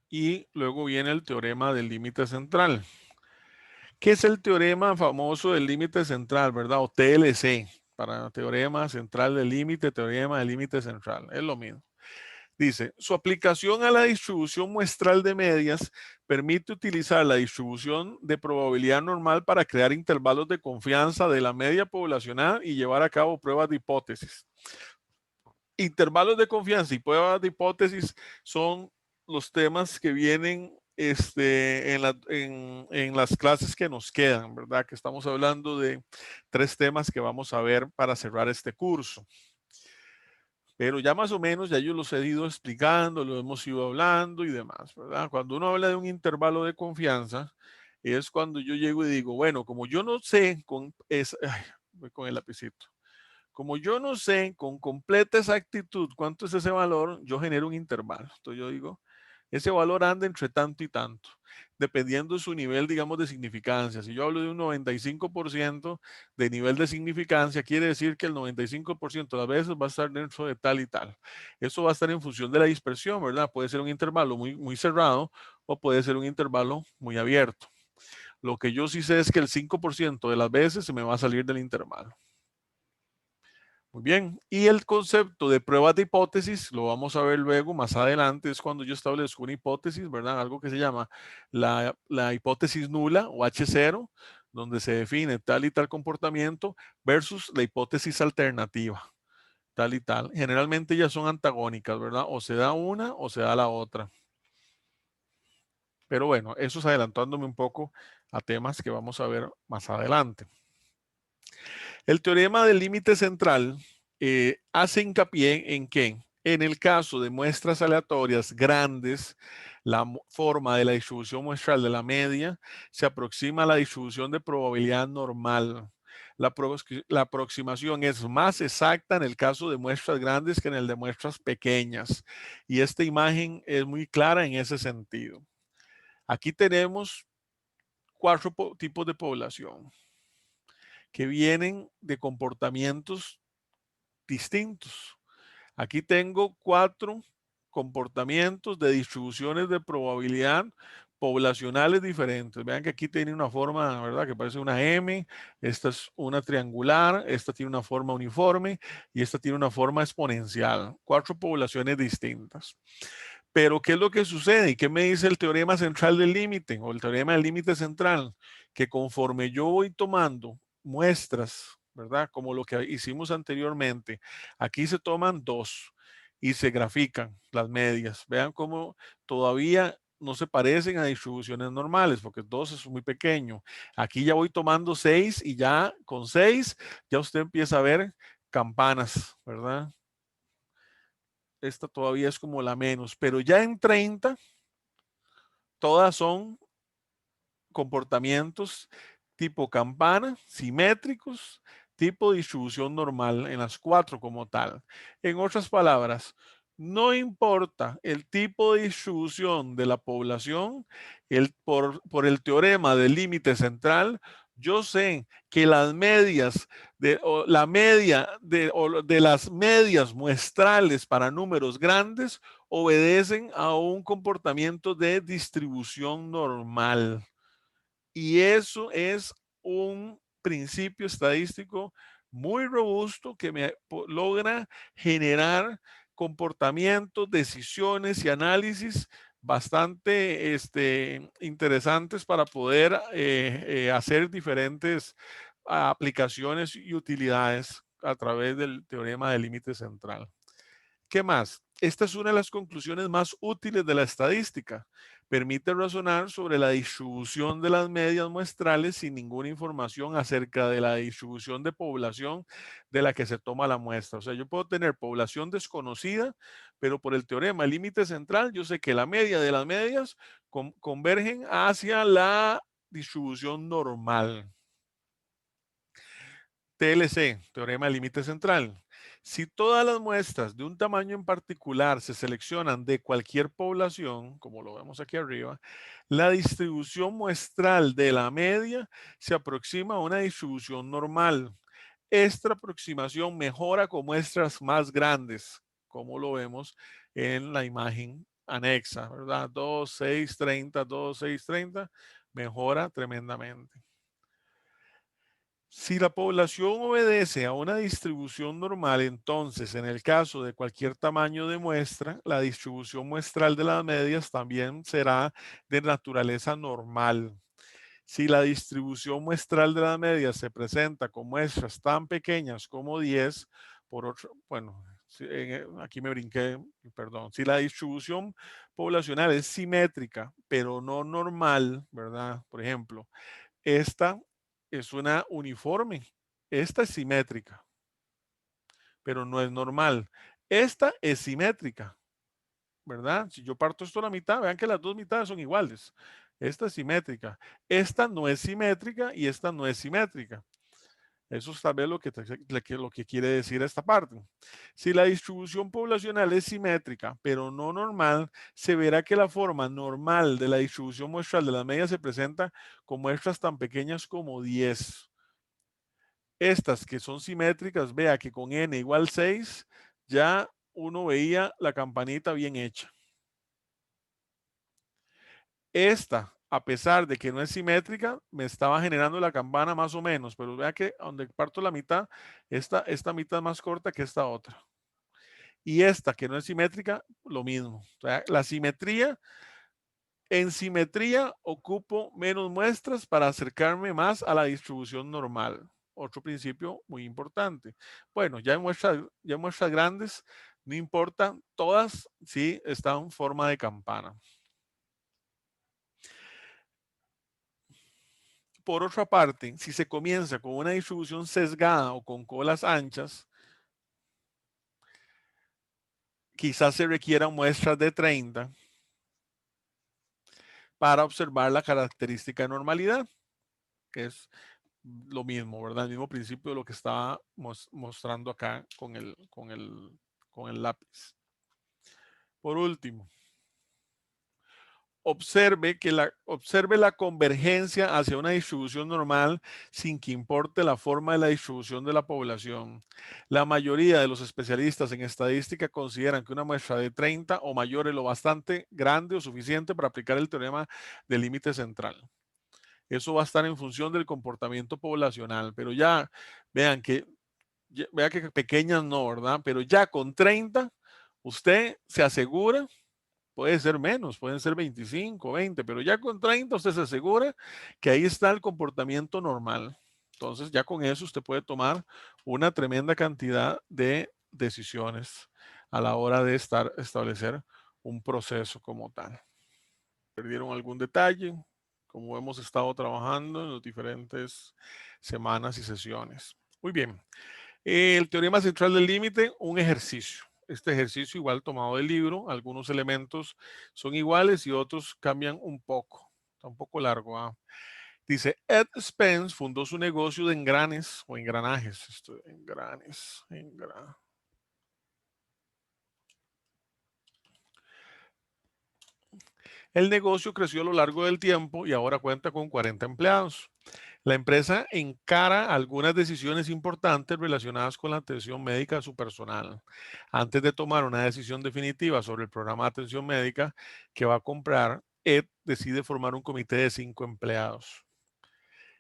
Y luego viene el teorema del límite central. ¿Qué es el teorema famoso del límite central, verdad? O TLC, para teorema central del límite, teorema del límite central. Es lo mismo. Dice, su aplicación a la distribución muestral de medias permite utilizar la distribución de probabilidad normal para crear intervalos de confianza de la media poblacional y llevar a cabo pruebas de hipótesis. Intervalos de confianza y pruebas de hipótesis son los temas que vienen en las clases que nos quedan, ¿verdad? Que estamos hablando de 3 temas que vamos a ver para cerrar este curso. Pero ya más o menos ya yo los he ido explicando, lo hemos ido hablando y demás, ¿verdad? Cuando uno habla de un intervalo de confianza, es cuando yo llego y digo, bueno, como yo no sé voy con el lapicito. Como yo no sé con completa exactitud cuánto es ese valor, yo genero un intervalo. Entonces yo digo, ese valor anda entre tanto y tanto, dependiendo de su nivel, digamos, de significancia. Si yo hablo de un 95% de nivel de significancia, quiere decir que el 95% de las veces va a estar dentro de tal y tal. Eso va a estar en función de la dispersión, ¿verdad? Puede ser un intervalo muy cerrado o puede ser un intervalo muy abierto. Lo que yo sí sé es que el 5% de las veces se me va a salir del intervalo. Muy bien, y el concepto de pruebas de hipótesis, lo vamos a ver luego, más adelante, es cuando yo establezco una hipótesis, ¿verdad? Algo que se llama la hipótesis nula o H0, donde se define tal y tal comportamiento versus la hipótesis alternativa, tal y tal. Generalmente ya son antagónicas, ¿verdad? O se da una o se da la otra. Pero bueno, eso es adelantándome un poco a temas que vamos a ver más adelante. El teorema del límite central hace hincapié en que en el caso de muestras aleatorias grandes, la forma de la distribución muestral de la media se aproxima a la distribución de probabilidad normal. La aproximación es más exacta en el caso de muestras grandes que en el de muestras pequeñas. Y esta imagen es muy clara en ese sentido. Aquí tenemos cuatro tipos de población que vienen de comportamientos distintos. Aquí tengo cuatro comportamientos de distribuciones de probabilidad poblacionales diferentes. Vean que aquí tiene una forma, ¿verdad? Que parece una M, esta es una triangular, esta tiene una forma uniforme y esta tiene una forma exponencial. Cuatro poblaciones distintas. Pero, ¿qué es lo que sucede? ¿Y qué me dice el teorema central del límite o el teorema del límite central? Que conforme yo voy tomando muestras, ¿verdad? Como lo que hicimos anteriormente, aquí se toman dos y se grafican las medias. Vean cómo todavía no se parecen a distribuciones normales, porque dos es muy pequeño. Aquí ya voy tomando seis y ya con seis ya usted empieza a ver campanas, ¿verdad? Esta todavía es como la menos, pero ya en 30 todas son comportamientos tipo campana, simétricos, tipo distribución normal en las cuatro como tal. En otras palabras, no importa el tipo de distribución de la población, por el teorema del límite central, yo sé que las medias la media de las medias muestrales para números grandes obedecen a un comportamiento de distribución normal. Y eso es un principio estadístico muy robusto que me logra generar comportamientos, decisiones y análisis bastante interesantes para poder hacer diferentes aplicaciones y utilidades a través del teorema del límite central. ¿Qué más? Esta es una de las conclusiones más útiles de la estadística. Permite razonar sobre la distribución de las medias muestrales sin ninguna información acerca de la distribución de población de la que se toma la muestra. O sea, yo puedo tener población desconocida, pero por el teorema del límite central, yo sé que la media de las medias convergen hacia la distribución normal. TLC, teorema del límite central. Si todas las muestras de un tamaño en particular se seleccionan de cualquier población, como lo vemos aquí arriba, la distribución muestral de la media se aproxima a una distribución normal. Esta aproximación mejora con muestras más grandes, como lo vemos en la imagen anexa, ¿verdad? 2, 6, 30, 2, 6, 30, mejora tremendamente. Si la población obedece a una distribución normal, entonces en el caso de cualquier tamaño de muestra, la distribución muestral de las medias también será de naturaleza normal. Si la distribución muestral de las medias se presenta con muestras tan pequeñas como 10, por otro, bueno, aquí me brinqué, perdón. Si la distribución poblacional es simétrica, pero no normal, ¿verdad? Por ejemplo, esta es una uniforme. Esta es simétrica, pero no es normal. Esta es simétrica, ¿verdad? Si yo parto esto a la mitad, vean que las dos mitades son iguales. Esta es simétrica. Esta no es simétrica y esta no es simétrica. Eso es tal vez lo que quiere decir esta parte. Si la distribución poblacional es simétrica, pero no normal, se verá que la forma normal de la distribución muestral de las medias se presenta con muestras tan pequeñas como 10. Estas que son simétricas, vea que con n igual 6, ya uno veía la campanita bien hecha. Esta, a pesar de que no es simétrica, me estaba generando la campana más o menos, pero vea que donde parto la mitad, esta mitad es más corta que esta otra. Y esta, que no es simétrica, lo mismo. O sea, la simetría, en simetría ocupo menos muestras para acercarme más a la distribución normal. Otro principio muy importante. Bueno, ya en muestras grandes, no importa, todas sí están en forma de campana. por otra parte, si se comienza con una distribución sesgada o con colas anchas, quizás se requieran muestras de 30 para observar la característica de normalidad, que es lo mismo, ¿verdad? El mismo principio de lo que estaba mostrando acá con el lápiz. Por último, observe la convergencia hacia una distribución normal sin que importe la forma de la distribución de la población. La mayoría de los especialistas en estadística consideran que una muestra de 30 o mayor es lo bastante grande o suficiente para aplicar el teorema del límite central. Eso va a estar en función del comportamiento poblacional, pero ya vean que, vea que pequeñas no, ¿verdad? Pero ya con 30, usted se asegura. Puede ser menos, pueden ser 25, 20, pero ya con 30 usted se asegura que ahí está el comportamiento normal. Entonces ya con eso usted puede tomar una tremenda cantidad de decisiones a la hora de establecer un proceso como tal. ¿Perdieron algún detalle? Como hemos estado trabajando en las diferentes semanas y sesiones. Muy bien. El teorema central del límite, un ejercicio. Este ejercicio igual tomado del libro, algunos elementos son iguales y otros cambian un poco. Está un poco largo. Dice, Ed Spence fundó su negocio de engranes o engranajes. El negocio creció a lo largo del tiempo y ahora cuenta con 40 empleados. La empresa encara algunas decisiones importantes relacionadas con la atención médica de su personal. Antes de tomar una decisión definitiva sobre el programa de atención médica que va a comprar, Ed decide formar un comité de 5 empleados.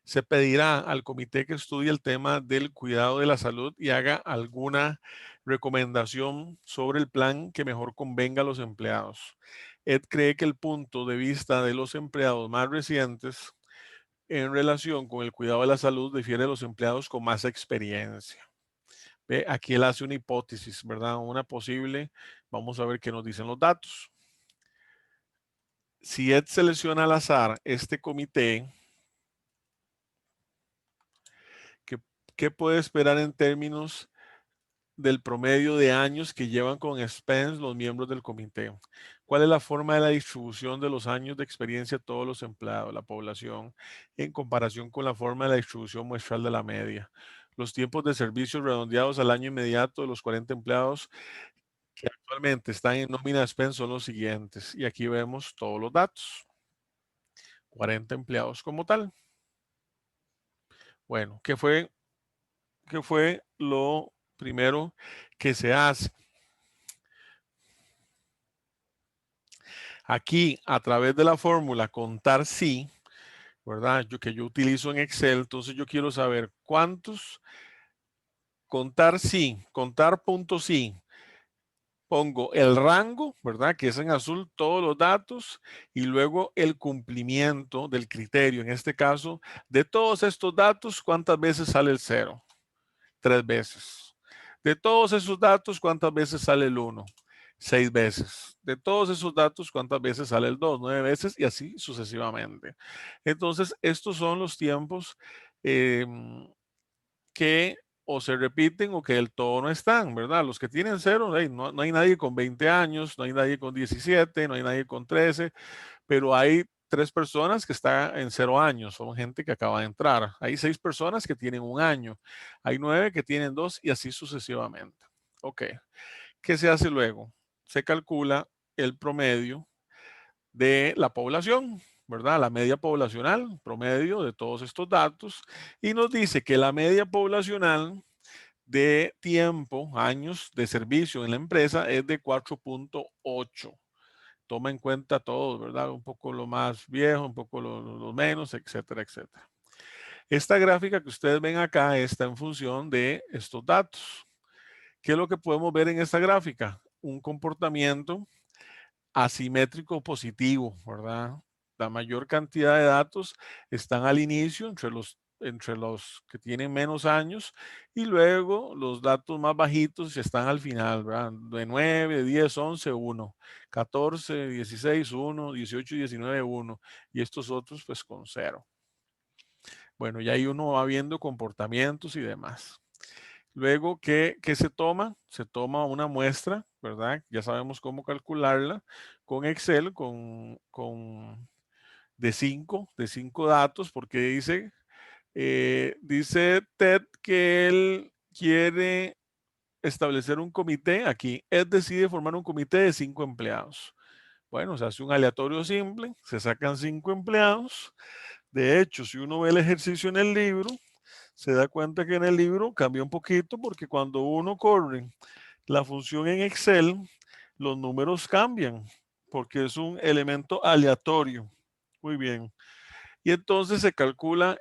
Se pedirá al comité que estudie el tema del cuidado de la salud y haga alguna recomendación sobre el plan que mejor convenga a los empleados. Ed cree que el punto de vista de los empleados más recientes en relación con el cuidado de la salud difiere de los empleados con más experiencia. Ve, aquí él hace una hipótesis, ¿verdad? Una posible, vamos a ver qué nos dicen los datos. Si Ed selecciona al azar este comité, ¿qué, qué puede esperar en términos del promedio de años que llevan con Spence los miembros del comité? ¿Cuál es la forma de la distribución de los años de experiencia de todos los empleados, la población, en comparación con la forma de la distribución muestral de la media? Los tiempos de servicio redondeados al año inmediato de los 40 empleados que actualmente están en nómina de Spence son los siguientes. Y aquí vemos todos los datos. 40 empleados como tal. Bueno, qué fue lo primero que se hace? Aquí, a través de la fórmula contar sí, ¿verdad? Que yo utilizo en Excel, entonces yo quiero saber cuántos, contar sí, contar punto sí. Pongo el rango, ¿verdad? Que es en azul todos los datos y luego el cumplimiento del criterio. En este caso, de todos estos datos, ¿cuántas veces sale el 0? 3 veces. De todos esos datos, ¿cuántas veces sale el 1? 6 veces. De todos esos datos, ¿cuántas veces sale el 2? 9 veces y así sucesivamente. Entonces, estos son los tiempos eh, que o se repiten o que del todo no están, ¿verdad? Los que tienen 0, no hay nadie con 20 años, no hay nadie con 17, no hay nadie con 13, pero hay 3 personas que están en 0 años, son gente que acaba de entrar. Hay 6 personas que tienen 1 año, hay 9 que tienen 2 y así sucesivamente. Ok, ¿qué se hace luego? Se calcula el promedio de la población, ¿verdad? La media poblacional, promedio de todos estos datos, y nos dice que la media poblacional de tiempo, años de servicio en la empresa es de 4.8. Toma en cuenta todo, ¿verdad? Un poco lo más viejo, un poco lo menos, etcétera, etcétera. Esta gráfica que ustedes ven acá está en función de estos datos. ¿Qué es lo que podemos ver en esta gráfica? Un comportamiento asimétrico positivo, ¿verdad? La mayor cantidad de datos están al inicio, entre los que tienen menos años, y luego los datos más bajitos están al final, ¿verdad? De 9, 10, 11, 1, 14, 16, 1, 18, 19, 1, y estos otros pues con 0. Bueno, ya ahí uno va viendo comportamientos y demás. Luego, ¿qué se toma? Se toma una muestra, ¿verdad? Ya sabemos cómo calcularla con Excel, de cinco datos, porque dice Ted que él quiere establecer un comité. Aquí, Ed decide formar un comité de 5 empleados. Bueno, se hace un aleatorio simple, se sacan 5 empleados. De hecho, si uno ve el ejercicio en el libro, se da cuenta que en el libro cambia un poquito porque cuando uno corre la función en Excel, los números cambian porque es un elemento aleatorio. Muy bien. Y entonces se calcula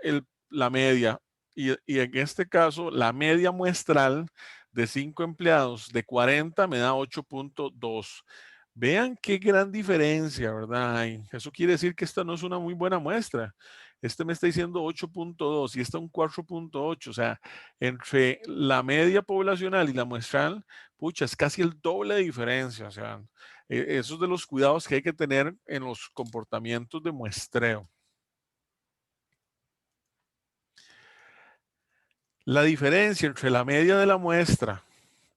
la media. Y en este caso, la media muestral de 5 empleados de 40 me da 8.2. Vean qué gran diferencia, ¿verdad? Eso quiere decir que esta no es una muy buena muestra. Este me está diciendo 8.2 y esta un 4.8. O sea, entre la media poblacional y la muestral, pucha, es casi el doble de diferencia. O sea, esos de los cuidados que hay que tener en los comportamientos de muestreo. La diferencia entre la media de la muestra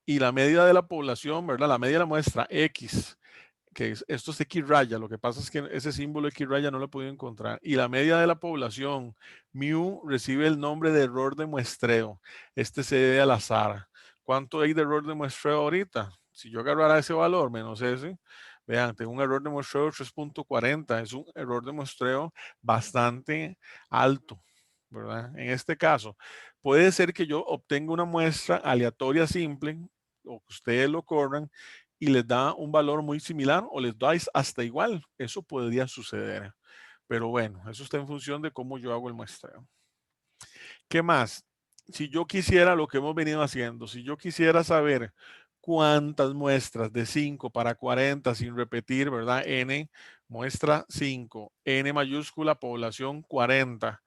y la media de la población, ¿verdad? La media de la muestra X, esto es X raya, lo que pasa es que ese símbolo X raya no lo he podido encontrar. Y la media de la población, mu, recibe el nombre de error de muestreo. Este se debe al azar. ¿Cuánto hay de error de muestreo ahorita? Si yo agarrara ese valor menos ese, vean, tengo un error de muestreo de 3.40. Es un error de muestreo bastante alto, ¿verdad? En este caso, puede ser que yo obtenga una muestra aleatoria simple o que ustedes lo corran y les da un valor muy similar o les dais hasta igual. Eso podría suceder. Pero bueno, eso está en función de cómo yo hago el muestreo. ¿Qué más? Si yo quisiera lo que hemos venido haciendo, si yo quisiera saber cuántas muestras de 5 para 40 sin repetir, ¿verdad? N, muestra 5, N mayúscula, población 40.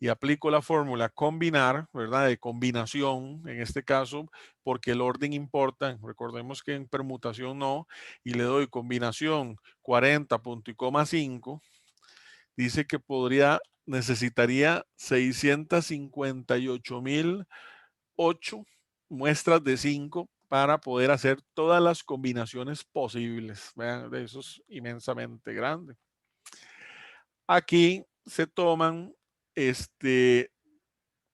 Y aplico la fórmula combinar, ¿verdad? De combinación, en este caso, porque el orden importa. Recordemos que en permutación no. Y le doy combinación 40 punto y coma 5. Dice que necesitaría 658.008 muestras de 5 para poder hacer todas las combinaciones posibles. Vean, eso es inmensamente grande. Aquí se toman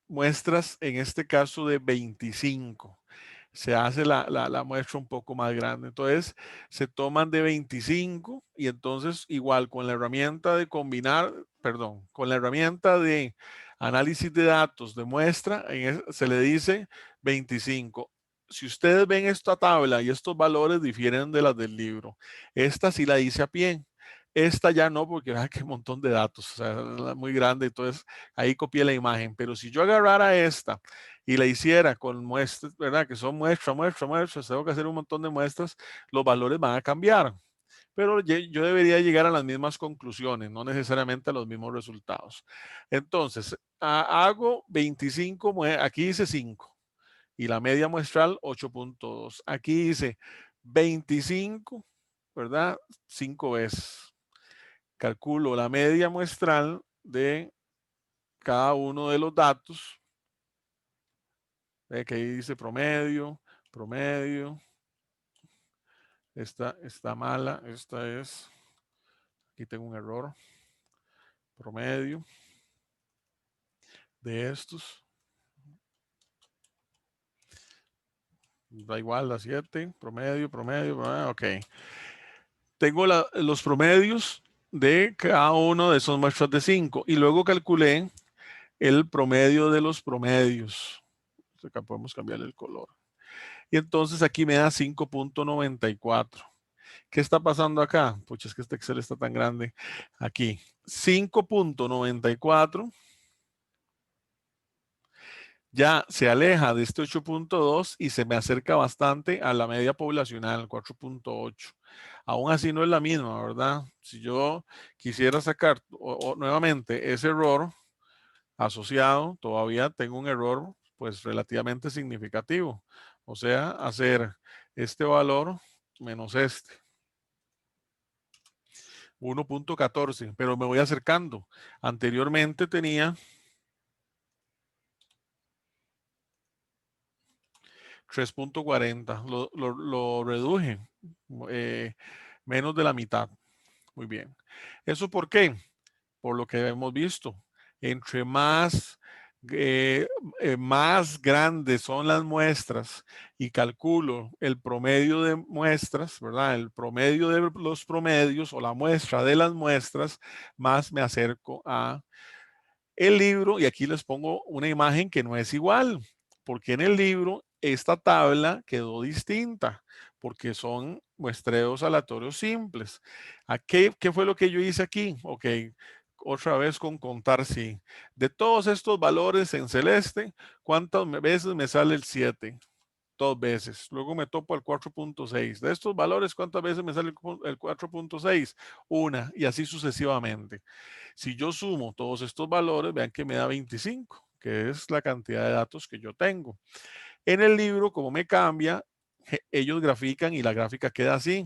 muestras, en este caso de 25. Se hace la muestra un poco más grande. Entonces, se toman de 25 y entonces igual con la herramienta de combinar, perdón, con la herramienta de análisis de datos de muestra, se le dice 25. Si ustedes ven esta tabla y estos valores difieren de las del libro, esta sí la hice a pie. Esta ya no, porque vean qué montón de datos, o sea, es muy grande, entonces ahí copié la imagen. Pero si yo agarrara esta y la hiciera con muestras, ¿verdad? Que son muestras, tengo que hacer un montón de muestras, los valores van a cambiar. Pero yo debería llegar a las mismas conclusiones, no necesariamente a los mismos resultados. Entonces, hago 25, aquí dice 5 y la media muestral 8.2. Aquí dice 25, ¿verdad? 5 veces. Calculo la media muestral de cada uno de los datos. Que ahí dice promedio, promedio. Esta está mala, esta es, aquí tengo un error. Promedio de estos. Da igual, la 7, promedio, ok. Tengo los promedios de cada uno de esos muestras de 5 y luego calculé el promedio de los promedios. Acá podemos cambiarle el color. Y entonces aquí me da 5.94. ¿Qué está pasando acá? Pucha, es que este Excel está tan grande. Aquí, 5.94 ya se aleja de este 8.2 y se me acerca bastante a la media poblacional, 4.8. Aún así no es la misma, ¿verdad? Si yo quisiera sacar nuevamente ese error asociado, todavía tengo un error pues relativamente significativo. O sea, hacer este valor menos este. 1.14, pero me voy acercando. Anteriormente tenía 3.40. Lo reduje eh, menos de la mitad. Muy bien. ¿Eso por qué? Por lo que hemos visto. Entre eh, más grandes son las muestras y calculo el promedio de muestras, ¿verdad? El promedio de los promedios o la muestra de las muestras, más me acerco a el libro. Y aquí les pongo una imagen que no es igual, porque en el libro esta tabla quedó distinta, porque son muestreos aleatorios simples. ¿Qué fue lo que yo hice aquí? Ok, otra vez con contar, sí. De todos estos valores en celeste, ¿cuántas veces me sale el 7? 2 veces. Luego me topo al 4.6. De estos valores, ¿cuántas veces me sale el 4.6? Una, y así sucesivamente. Si yo sumo todos estos valores, vean que me da 25, que es la cantidad de datos que yo tengo. En el libro, como me cambia, ellos grafican y la gráfica queda así.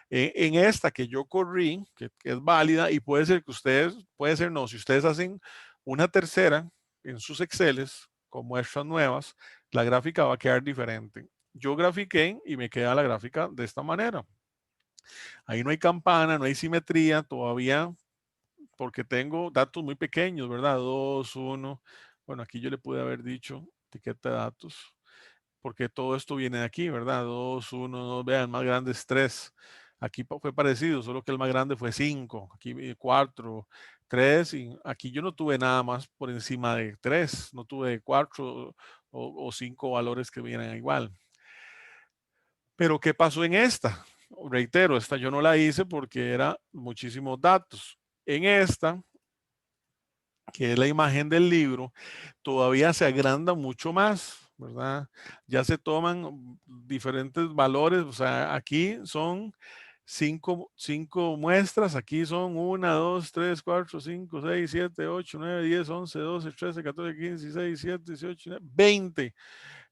En esta que yo corrí, que es válida, y puede ser que ustedes, puede ser no, si ustedes hacen una tercera en sus Exceles con muestras nuevas, la gráfica va a quedar diferente. Yo grafiqué y me queda la gráfica de esta manera. Ahí no hay campana, no hay simetría, todavía porque tengo datos muy pequeños, ¿verdad? 2, 1. Bueno, aquí yo le pude haber dicho etiqueta de datos, porque todo esto viene de aquí, ¿verdad? 2, 1, 2, vean, más grande es 3. Aquí fue parecido, solo que el más grande fue 5. Aquí 4, 3, y aquí yo no tuve nada más por encima de 3. No tuve 4 o 5 valores que vienen igual. Pero ¿qué pasó en esta? Reitero, esta yo no la hice porque era muchísimos datos. En esta, que es la imagen del libro, todavía se agranda mucho más, ¿verdad? Ya se toman diferentes valores, o sea, aquí son cinco muestras, aquí son 1, 2, 3, 4, 5, 6, 7, 8, 9, 10, 11, 12, 13, 14, 15, 16, 17, 18, 20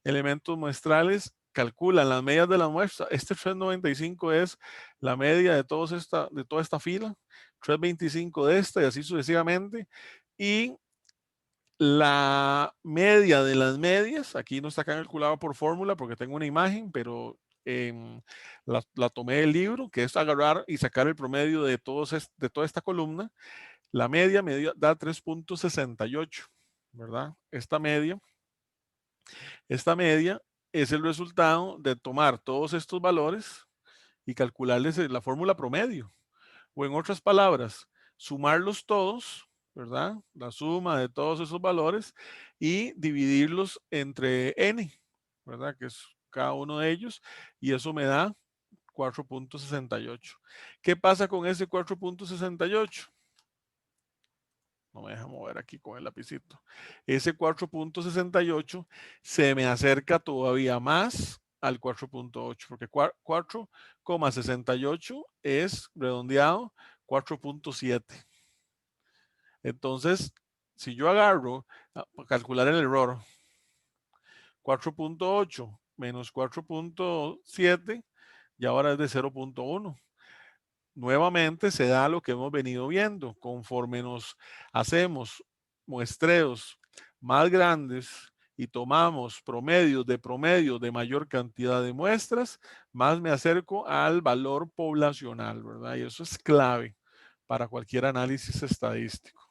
elementos muestrales. Calculan las medias de la muestra. Este 395 es la media de toda esta fila, 325 de esta y así sucesivamente. Y la media de las medias, aquí no está calculada por fórmula porque tengo una imagen, pero la tomé del libro, que es agarrar y sacar el promedio de toda esta columna. La media me da 3.68, ¿verdad? Esta media es el resultado de tomar todos estos valores y calcularles la fórmula promedio. O en otras palabras, sumarlos todos, ¿verdad? La suma de todos esos valores y dividirlos entre n, ¿verdad? Que es cada uno de ellos, y eso me da 4.68. ¿Qué pasa con ese 4.68? No me deja mover aquí con el lapicito. Ese 4.68 se me acerca todavía más al 4.8, porque 4,68 es redondeado 4.7. Entonces, si yo agarro para calcular el error, 4.8 menos 4.7, y ahora es de 0.1. Nuevamente se da lo que hemos venido viendo. Conforme nos hacemos muestreos más grandes y tomamos promedios de mayor cantidad de muestras, más me acerco al valor poblacional, ¿verdad? Y eso es clave para cualquier análisis estadístico.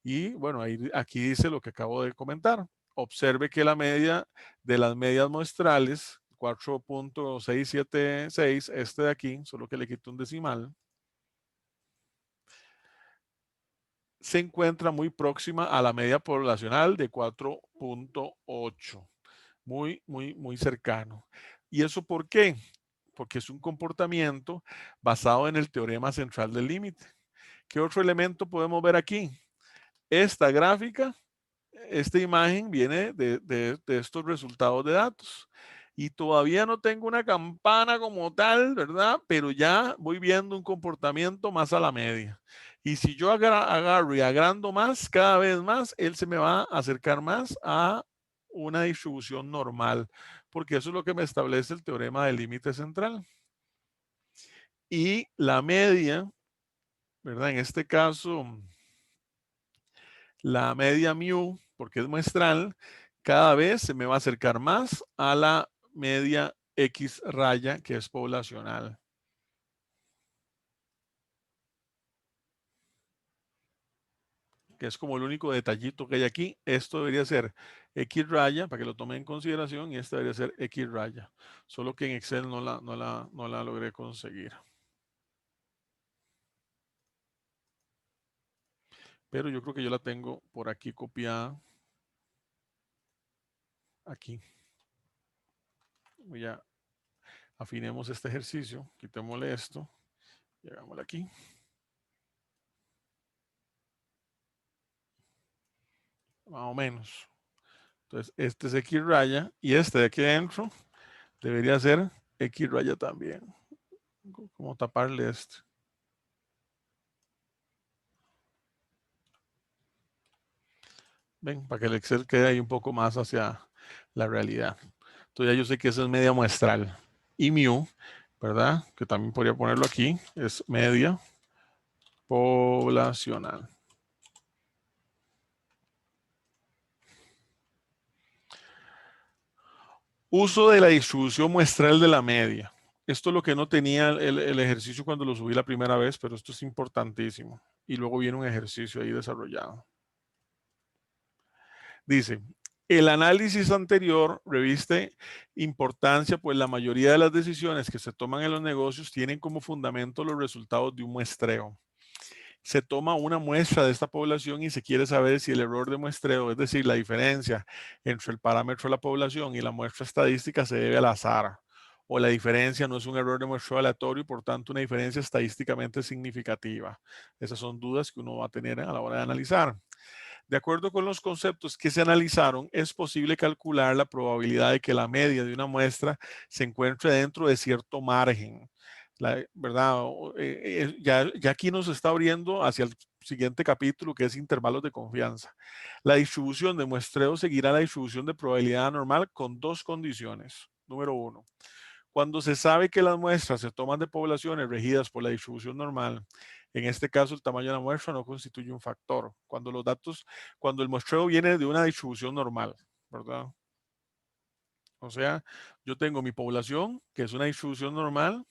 Y bueno, aquí dice lo que acabo de comentar. Observe que la media de las medias muestrales, 4.676, este de aquí, solo que le quito un decimal, se encuentra muy próxima a la media poblacional de 4.8. Muy, muy, muy cercano. ¿Y eso por qué? Porque es un comportamiento basado en el teorema central del límite. ¿Qué otro elemento podemos ver aquí? Esta gráfica, esta imagen viene de estos resultados de datos. Y todavía no tengo una campana como tal, ¿verdad? Pero ya voy viendo un comportamiento más a la media. Y si yo agarro y agrando más, cada vez más, él se me va a acercar más a una distribución normal, porque eso es lo que me establece el teorema del límite central. Y la media, ¿verdad? En este caso, la media mu, porque es muestral, cada vez se me va a acercar más a la media X raya, que es poblacional. Que es como el único detallito que hay aquí. Esto debería ser X raya, para que lo tome en consideración, y esta debería ser X raya. Solo que en Excel no la logré conseguir. Pero yo creo que yo la tengo por aquí copiada. Aquí. Ya afinemos este ejercicio. Quitémosle esto. Llegámosle aquí. Más o menos. Entonces, este es X raya y este de aquí adentro debería ser X raya también. Como taparle este. Ven, para que el Excel quede ahí un poco más hacia la realidad. Entonces ya yo sé que esa es media muestral. Y mu, ¿verdad? Que también podría ponerlo aquí, es media poblacional. Uso de la distribución muestral de la media. Esto es lo que no tenía el ejercicio cuando lo subí la primera vez, pero esto es importantísimo. Y luego viene un ejercicio ahí desarrollado. Dice, el análisis anterior reviste importancia, pues la mayoría de las decisiones que se toman en los negocios tienen como fundamento los resultados de un muestreo. Se toma una muestra de esta población y se quiere saber si el error de muestreo, es decir, la diferencia entre el parámetro de la población y la muestra estadística, se debe al azar, o la diferencia no es un error de muestreo aleatorio y por tanto una diferencia estadísticamente significativa. Esas son dudas que uno va a tener a la hora de analizar. De acuerdo con los conceptos que se analizaron, es posible calcular la probabilidad de que la media de una muestra se encuentre dentro de cierto margen. ¿Verdad? Ya aquí nos está abriendo hacia el siguiente capítulo, que es intervalos de confianza. La distribución de muestreo seguirá la distribución de probabilidad normal con dos condiciones. Número uno, cuando se sabe que las muestras se toman de poblaciones regidas por la distribución normal, en este caso el tamaño de la muestra no constituye un factor. Cuando el muestreo viene de una distribución normal, ¿verdad? O sea, yo tengo mi población, que es una distribución normal,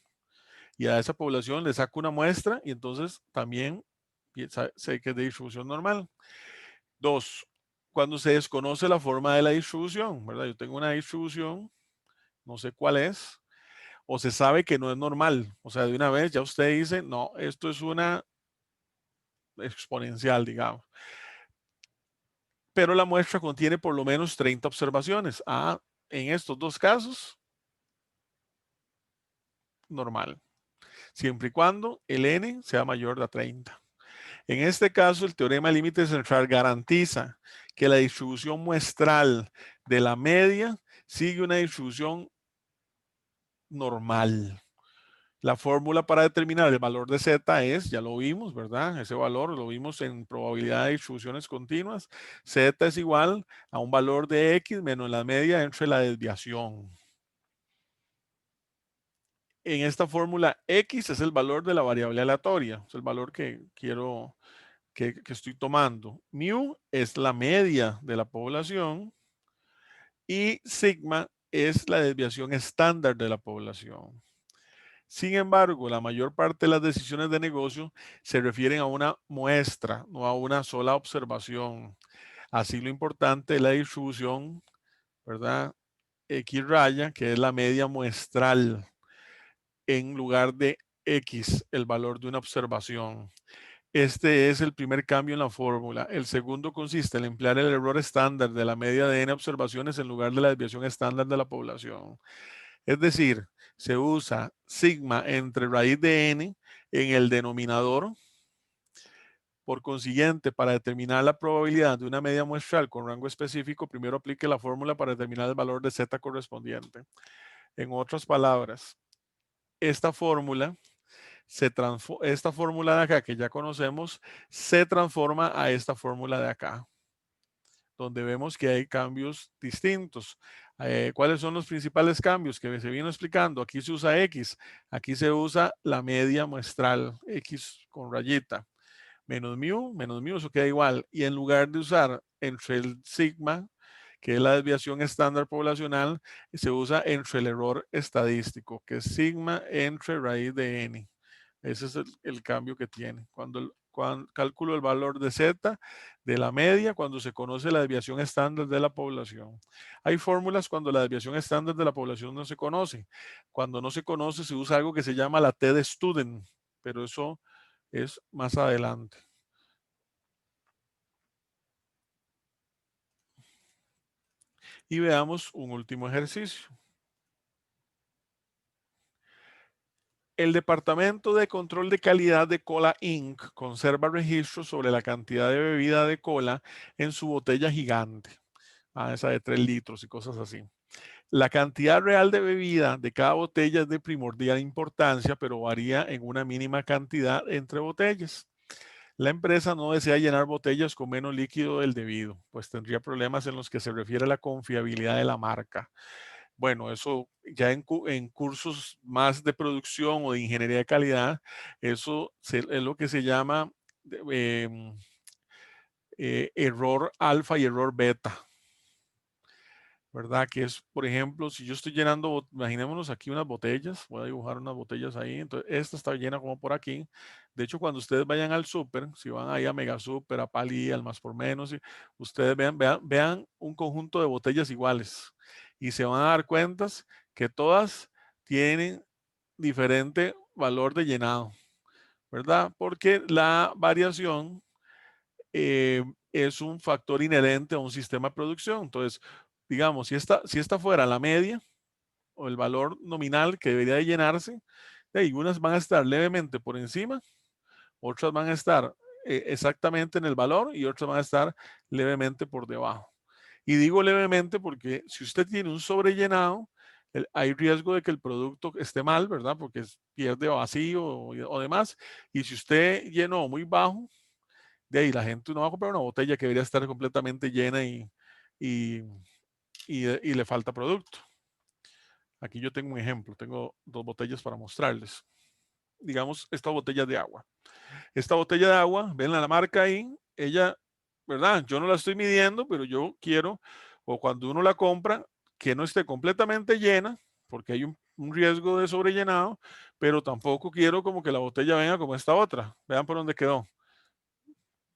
y a esa población le saco una muestra y entonces también sé que es de distribución normal. Dos, cuando se desconoce la forma de la distribución, ¿verdad? Yo tengo una distribución, no sé cuál es, o se sabe que no es normal. O sea, de una vez ya usted dice, no, esto es una exponencial, digamos. Pero la muestra contiene por lo menos 30 observaciones. Ah, en estos dos casos, normal. Siempre y cuando el n sea mayor de 30. En este caso, el teorema de límite central garantiza que la distribución muestral de la media sigue una distribución normal. La fórmula para determinar el valor de z es, ya lo vimos, ¿verdad? Ese valor lo vimos en probabilidad de distribuciones continuas. Z es igual a un valor de x menos la media entre la desviación. En esta fórmula, x es el valor de la variable aleatoria, es el valor que quiero, que estoy tomando. Mu es la media de la población y sigma es la desviación estándar de la población. Sin embargo, la mayor parte de las decisiones de negocio se refieren a una muestra, no a una sola observación. Así lo importante es la distribución, ¿verdad? X raya, que es la media muestral, en lugar de X, el valor de una observación. Este es el primer cambio en la fórmula. El segundo consiste en emplear el error estándar de la media de n observaciones en lugar de la desviación estándar de la población. Es decir, se usa sigma entre raíz de n en el denominador. Por consiguiente, para determinar la probabilidad de una media muestral con rango específico, primero aplique la fórmula para determinar el valor de z correspondiente. En otras palabras, esta fórmula de acá que ya conocemos se transforma a esta fórmula de acá, donde vemos que hay cambios distintos. ¿Cuáles son los principales cambios que se vino explicando? Aquí se usa X, aquí se usa la media muestral, X con rayita. Menos mu, eso queda igual. Y en lugar de usar entre el sigma, que es la desviación estándar poblacional, se usa entre el error estadístico, que es sigma entre raíz de n. Ese es el cambio que tiene. Cuando cálculo el valor de z de la media cuando se conoce la desviación estándar de la población. Hay fórmulas cuando la desviación estándar de la población no se conoce. Cuando no se conoce se usa algo que se llama la T de Student, pero eso es más adelante. Y veamos un último ejercicio. El Departamento de Control de Calidad de Cola Inc. conserva registros sobre la cantidad de bebida de cola en su botella gigante, esa de 3 litros y cosas así. La cantidad real de bebida de cada botella es de primordial importancia, pero varía en una mínima cantidad entre botellas. La empresa no desea llenar botellas con menos líquido del debido, pues tendría problemas en los que se refiere a la confiabilidad de la marca. Bueno, eso ya en cursos más de producción o de ingeniería de calidad, eso es lo que se llama em, error alfa y error beta, ¿verdad? Que es, por ejemplo, si yo estoy llenando, imaginémonos aquí unas botellas, voy a dibujar unas botellas ahí, entonces esta está llena como por aquí. De hecho, cuando ustedes vayan al súper, si van ahí a Mega Super, a Pali, al Más por Menos, ustedes vean un conjunto de botellas iguales y se van a dar cuenta que todas tienen diferente valor de llenado, ¿verdad? Porque la variación es un factor inherente a un sistema de producción. Entonces, digamos, si esta fuera la media o el valor nominal que debería de llenarse, unas van a estar levemente por encima, otras van a estar exactamente en el valor y otras van a estar levemente por debajo. Y digo levemente porque si usted tiene un sobrellenado, hay riesgo de que el producto esté mal, ¿verdad? Porque pierde vacío o demás. Y si usted llenó muy bajo, de ahí la gente no va a comprar una botella que debería estar completamente llena y, y le falta producto. Aquí yo tengo un ejemplo, tengo 2 botellas para mostrarles. Digamos, esta botella de agua. Esta botella de agua, ven la marca ahí, ella, ¿verdad? Yo no la estoy midiendo, pero yo quiero, o cuando uno la compra, que no esté completamente llena, porque hay un riesgo de sobrellenado, pero tampoco quiero como que la botella venga como esta otra. Vean por dónde quedó.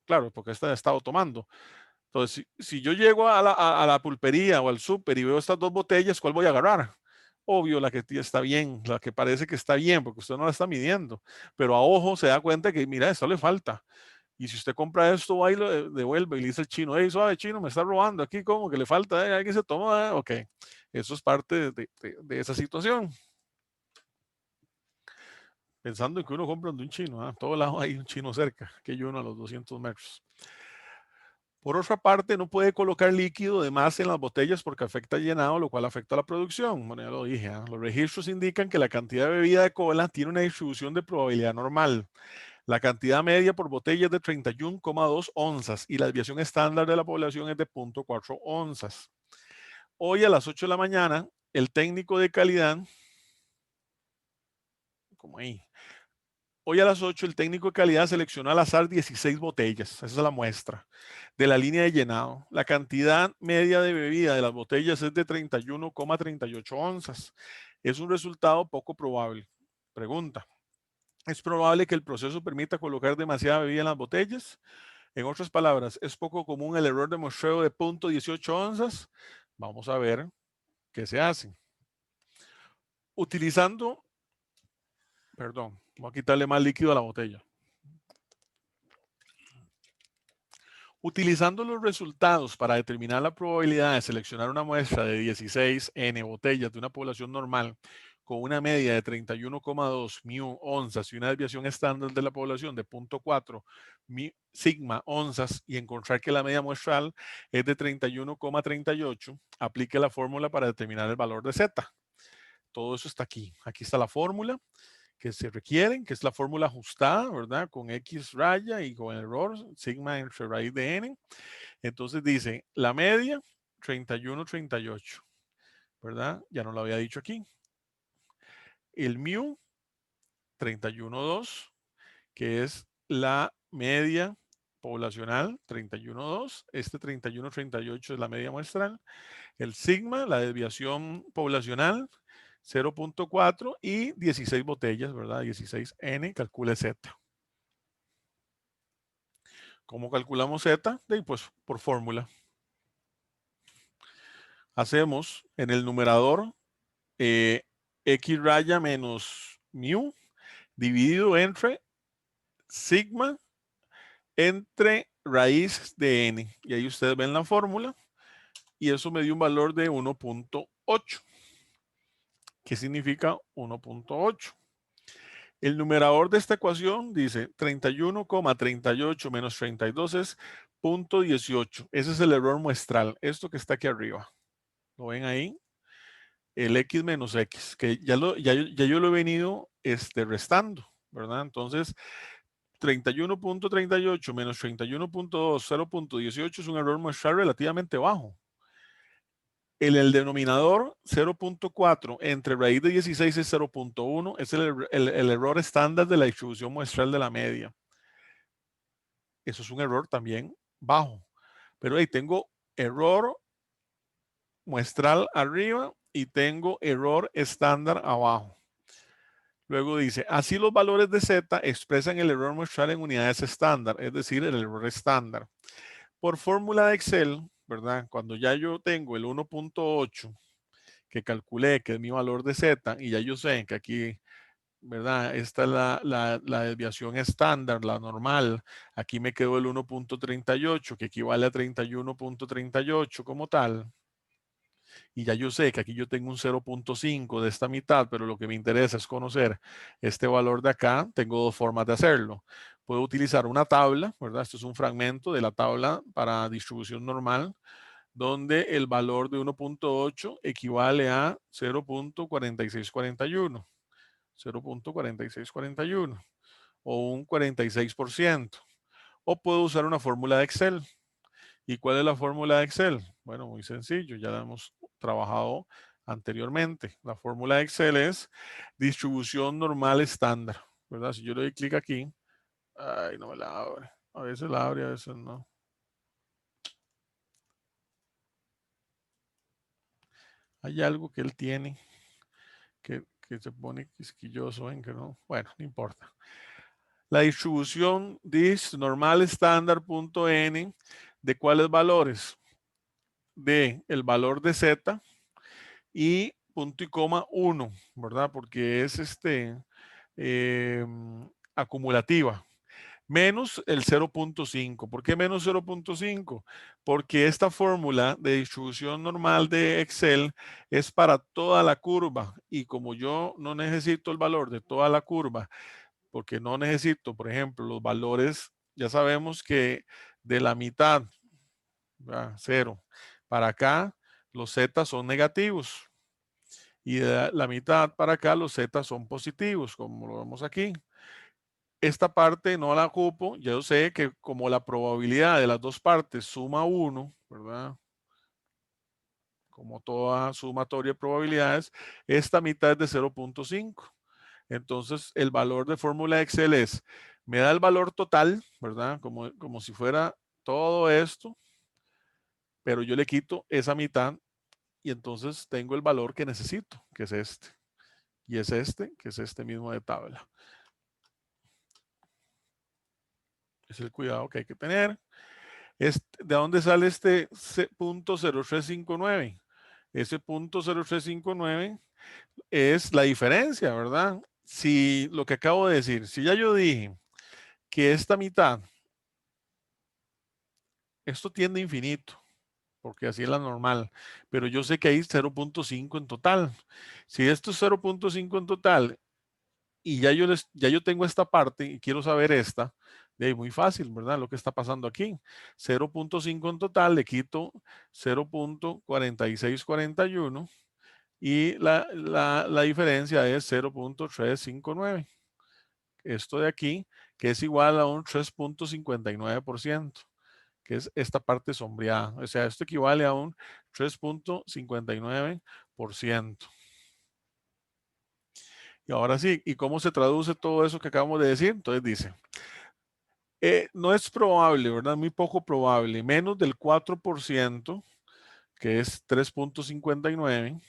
Claro, porque esta he estado tomando. Entonces, si yo llego a la pulpería o al súper y veo estas 2 botellas, ¿cuál voy a agarrar? Obvio, la que está bien, la que parece que está bien, porque usted no la está midiendo. Pero a ojo se da cuenta que, mira, esto le falta. Y si usted compra esto, va y lo devuelve y le dice al chino, hey, suave chino, me está robando aquí, como que le falta, alguien se toma, ok. Eso es parte de esa situación. Pensando en que uno compra de un chino, a todo lado hay un chino cerca, que hay uno a los 200 metros. Por otra parte, no puede colocar líquido de más en las botellas porque afecta el llenado, lo cual afecta la producción. Bueno, ya lo dije. Los registros indican que la cantidad de bebida de cola tiene una distribución de probabilidad normal. La cantidad media por botella es de 31,2 onzas y la desviación estándar de la población es de 0,4 onzas. Hoy a las 8 de la mañana, el técnico de calidad, como ahí, hoy a las 8 el técnico de calidad seleccionó al azar 16 botellas, esa es la muestra, de la línea de llenado. La cantidad media de bebida de las botellas es de 31,38 onzas. Es un resultado poco probable. Pregunta, ¿es probable que el proceso permita colocar demasiada bebida en las botellas? En otras palabras, ¿es poco común el error de muestreo de 0,18 onzas? Vamos a ver qué se hace. Utilizando, perdón, voy a quitarle más líquido a la botella. Utilizando los resultados para determinar la probabilidad de seleccionar una muestra de 16 N botellas de una población normal con una media de 31,2 onzas y una desviación estándar de la población de 0,4 sigma onzas y encontrar que la media muestral es de 31,38, aplique la fórmula para determinar el valor de Z. Todo eso está aquí. Aquí está la fórmula que se requieren, que es la fórmula ajustada, ¿verdad? Con X raya y con el error, sigma entre raíz de N. Entonces dice, la media, 31,38, ¿verdad? Ya no lo había dicho aquí. El mu, 31,2, que es la media poblacional 31.2, este 31.38 es la media muestral, el sigma, la desviación poblacional 0.4 y 16 botellas, ¿verdad? 16N, calcule Z. ¿Cómo calculamos Z? Pues por fórmula. Hacemos en el numerador X raya menos mu dividido entre sigma entre raíz de n. Y ahí ustedes ven la fórmula y eso me dio un valor de 1.8. ¿Qué significa 1.8? El numerador de esta ecuación dice 31,38 menos 32 es 0.18. Ese es el error muestral, esto que está aquí arriba. ¿Lo ven ahí? El X menos X, que ya yo lo he venido restando, ¿verdad? Entonces, 31.38 menos 31.2, 0.18 es un error muestral relativamente bajo. En el denominador, 0.4 entre raíz de 16 es 0.1, es el error estándar de la distribución muestral de la media. Eso es un error también bajo. Pero ahí tengo error muestral arriba y tengo error estándar abajo. Luego dice, así los valores de Z expresan el error muestral en unidades estándar, es decir, el error estándar. Por fórmula de Excel, ¿verdad? Cuando ya yo tengo el 1.8 que calculé que es mi valor de Z y ya yo sé que aquí, ¿verdad? Esta es la desviación estándar, la normal. Aquí me quedó el 1.38 que equivale a 31.38 como tal. Y ya yo sé que aquí yo tengo un 0.5 de esta mitad, pero lo que me interesa es conocer este valor de acá. Tengo dos formas de hacerlo. Puedo utilizar una tabla, ¿verdad? Esto es un fragmento de la tabla para distribución normal, donde el valor de 1.8 equivale a 0.4641. 0.4641 o un 46%. O puedo usar una fórmula de Excel. ¿Y cuál es la fórmula de Excel? Bueno, muy sencillo, ya la hemos trabajado anteriormente. La fórmula de Excel es distribución normal estándar, ¿verdad? Si yo le doy clic aquí, ay, no me la abre. A veces la abre, a veces no. Hay algo que él tiene que se pone quisquilloso en que no. Bueno, no importa. La distribución dis normal estándar punto n de cuáles valores, de el valor de z y punto y coma 1, ¿verdad? Porque es eh, acumulativa. Menos el 0.5. ¿Por qué menos 0.5? Porque esta fórmula de distribución normal de Excel es para toda la curva y como yo no necesito el valor de toda la curva, porque no necesito, por ejemplo, los valores, ya sabemos que de la mitad, ¿verdad? 0, para acá los z son negativos y de la mitad para acá los z son positivos, como lo vemos aquí. Esta parte no la ocupo, yo sé que como la probabilidad de las dos partes suma 1, ¿verdad? Como toda sumatoria de probabilidades, esta mitad es de 0.5. Entonces, el valor de fórmula Excel es, me da el valor total, ¿verdad? Como si fuera todo esto, pero yo le quito esa mitad y entonces tengo el valor que necesito, que es este. Y es este, que es este mismo de tabla. Es el cuidado que hay que tener. ¿De dónde sale este punto 0359? Ese punto 0359 es la diferencia, ¿verdad? Si lo que acabo de decir, si ya yo dije que esta mitad, esto tiende a infinito, porque así es la normal, pero yo sé que hay 0.5 en total. Si esto es 0.5 en total y ya yo tengo esta parte y quiero saber esta, de ahí muy fácil, ¿verdad? Lo que está pasando aquí. 0.5 en total, le quito 0.4641 y la diferencia es 0.359. Esto de aquí, que es igual a un 3.59%, que es esta parte sombreada. O sea, esto equivale a un 3.59%. Y ahora sí, ¿y cómo se traduce todo eso que acabamos de decir? Entonces dice, No es probable, ¿verdad? Muy poco probable. Menos del 4%, que es 3.59,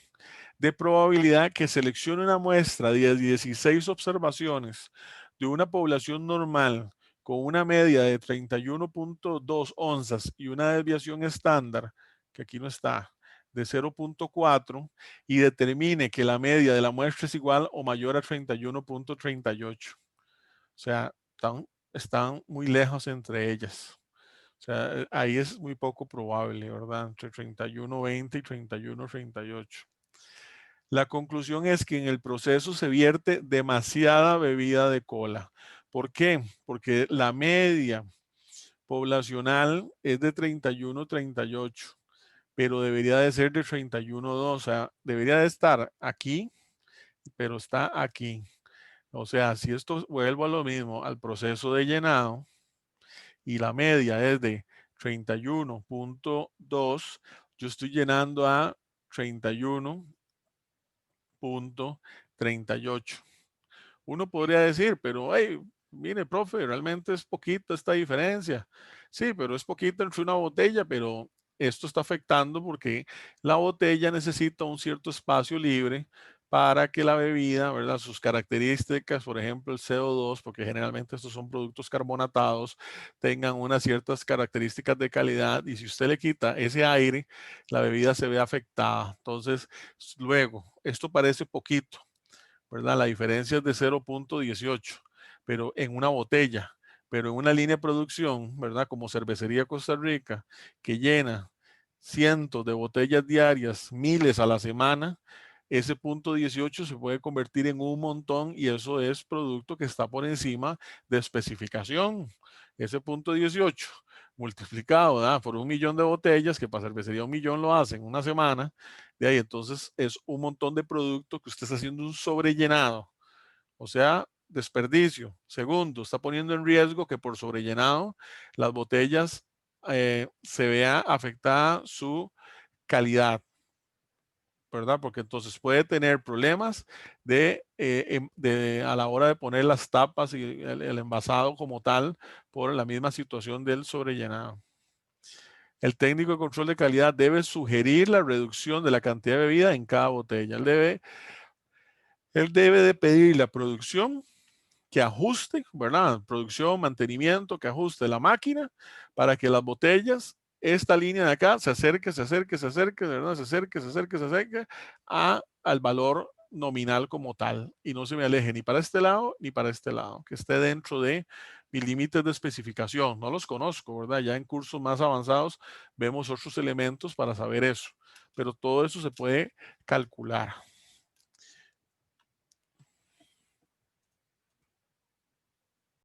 de probabilidad que seleccione una muestra de 16 observaciones de una población normal con una media de 31.2 onzas y una desviación estándar, que aquí no está, de 0.4, y determine que la media de la muestra es igual o mayor a 31.38. O sea, están muy lejos entre ellas. O sea, ahí es muy poco probable, ¿verdad? Entre 31.20 y 31.38. La conclusión es que en el proceso se vierte demasiada bebida de cola. ¿Por qué? Porque la media poblacional es de 31-38, pero debería de ser de 31-2. O sea, debería de estar aquí, pero está aquí. O sea, si esto vuelvo a lo mismo, al proceso de llenado, y la media es de 31.2, yo estoy llenando a 31.38. Uno podría decir, pero hey, mire, profe, realmente es poquita esta diferencia. Sí, pero es poquita entre una botella, pero esto está afectando porque la botella necesita un cierto espacio libre para que la bebida, ¿verdad? Sus características, por ejemplo, el CO2, porque generalmente estos son productos carbonatados, tengan unas ciertas características de calidad y si usted le quita ese aire, la bebida se ve afectada. Entonces, luego, esto parece poquito, ¿verdad? La diferencia es de 0.18, pero en una botella, pero en una línea de producción, ¿verdad? Como Cervecería Costa Rica, que llena cientos de botellas diarias, miles a la semana, ese punto 18 se puede convertir en un montón y eso es producto que está por encima de especificación. Ese punto 18 multiplicado, ¿verdad? Por 1 millón de botellas, que para cervecería 1 millón lo hace en una semana, de ahí entonces es un montón de producto que usted está haciendo un sobrellenado, o sea, desperdicio. Segundo, está poniendo en riesgo que por sobrellenado las botellas se vea afectada su calidad, ¿verdad? Porque entonces puede tener problemas a la hora de poner las tapas y el envasado como tal por la misma situación del sobrellenado. El técnico de control de calidad debe sugerir la reducción de la cantidad de bebida en cada botella. Él debe de pedir la producción que ajuste, ¿verdad? Producción, mantenimiento, que ajuste la máquina para que las botellas, esta línea de acá, ¿verdad? Se acerque al valor nominal como tal y no se me aleje ni para este lado ni para este lado, que esté dentro de mis límites de especificación. No los conozco, ¿verdad? Ya en cursos más avanzados vemos otros elementos para saber eso, pero todo eso se puede calcular.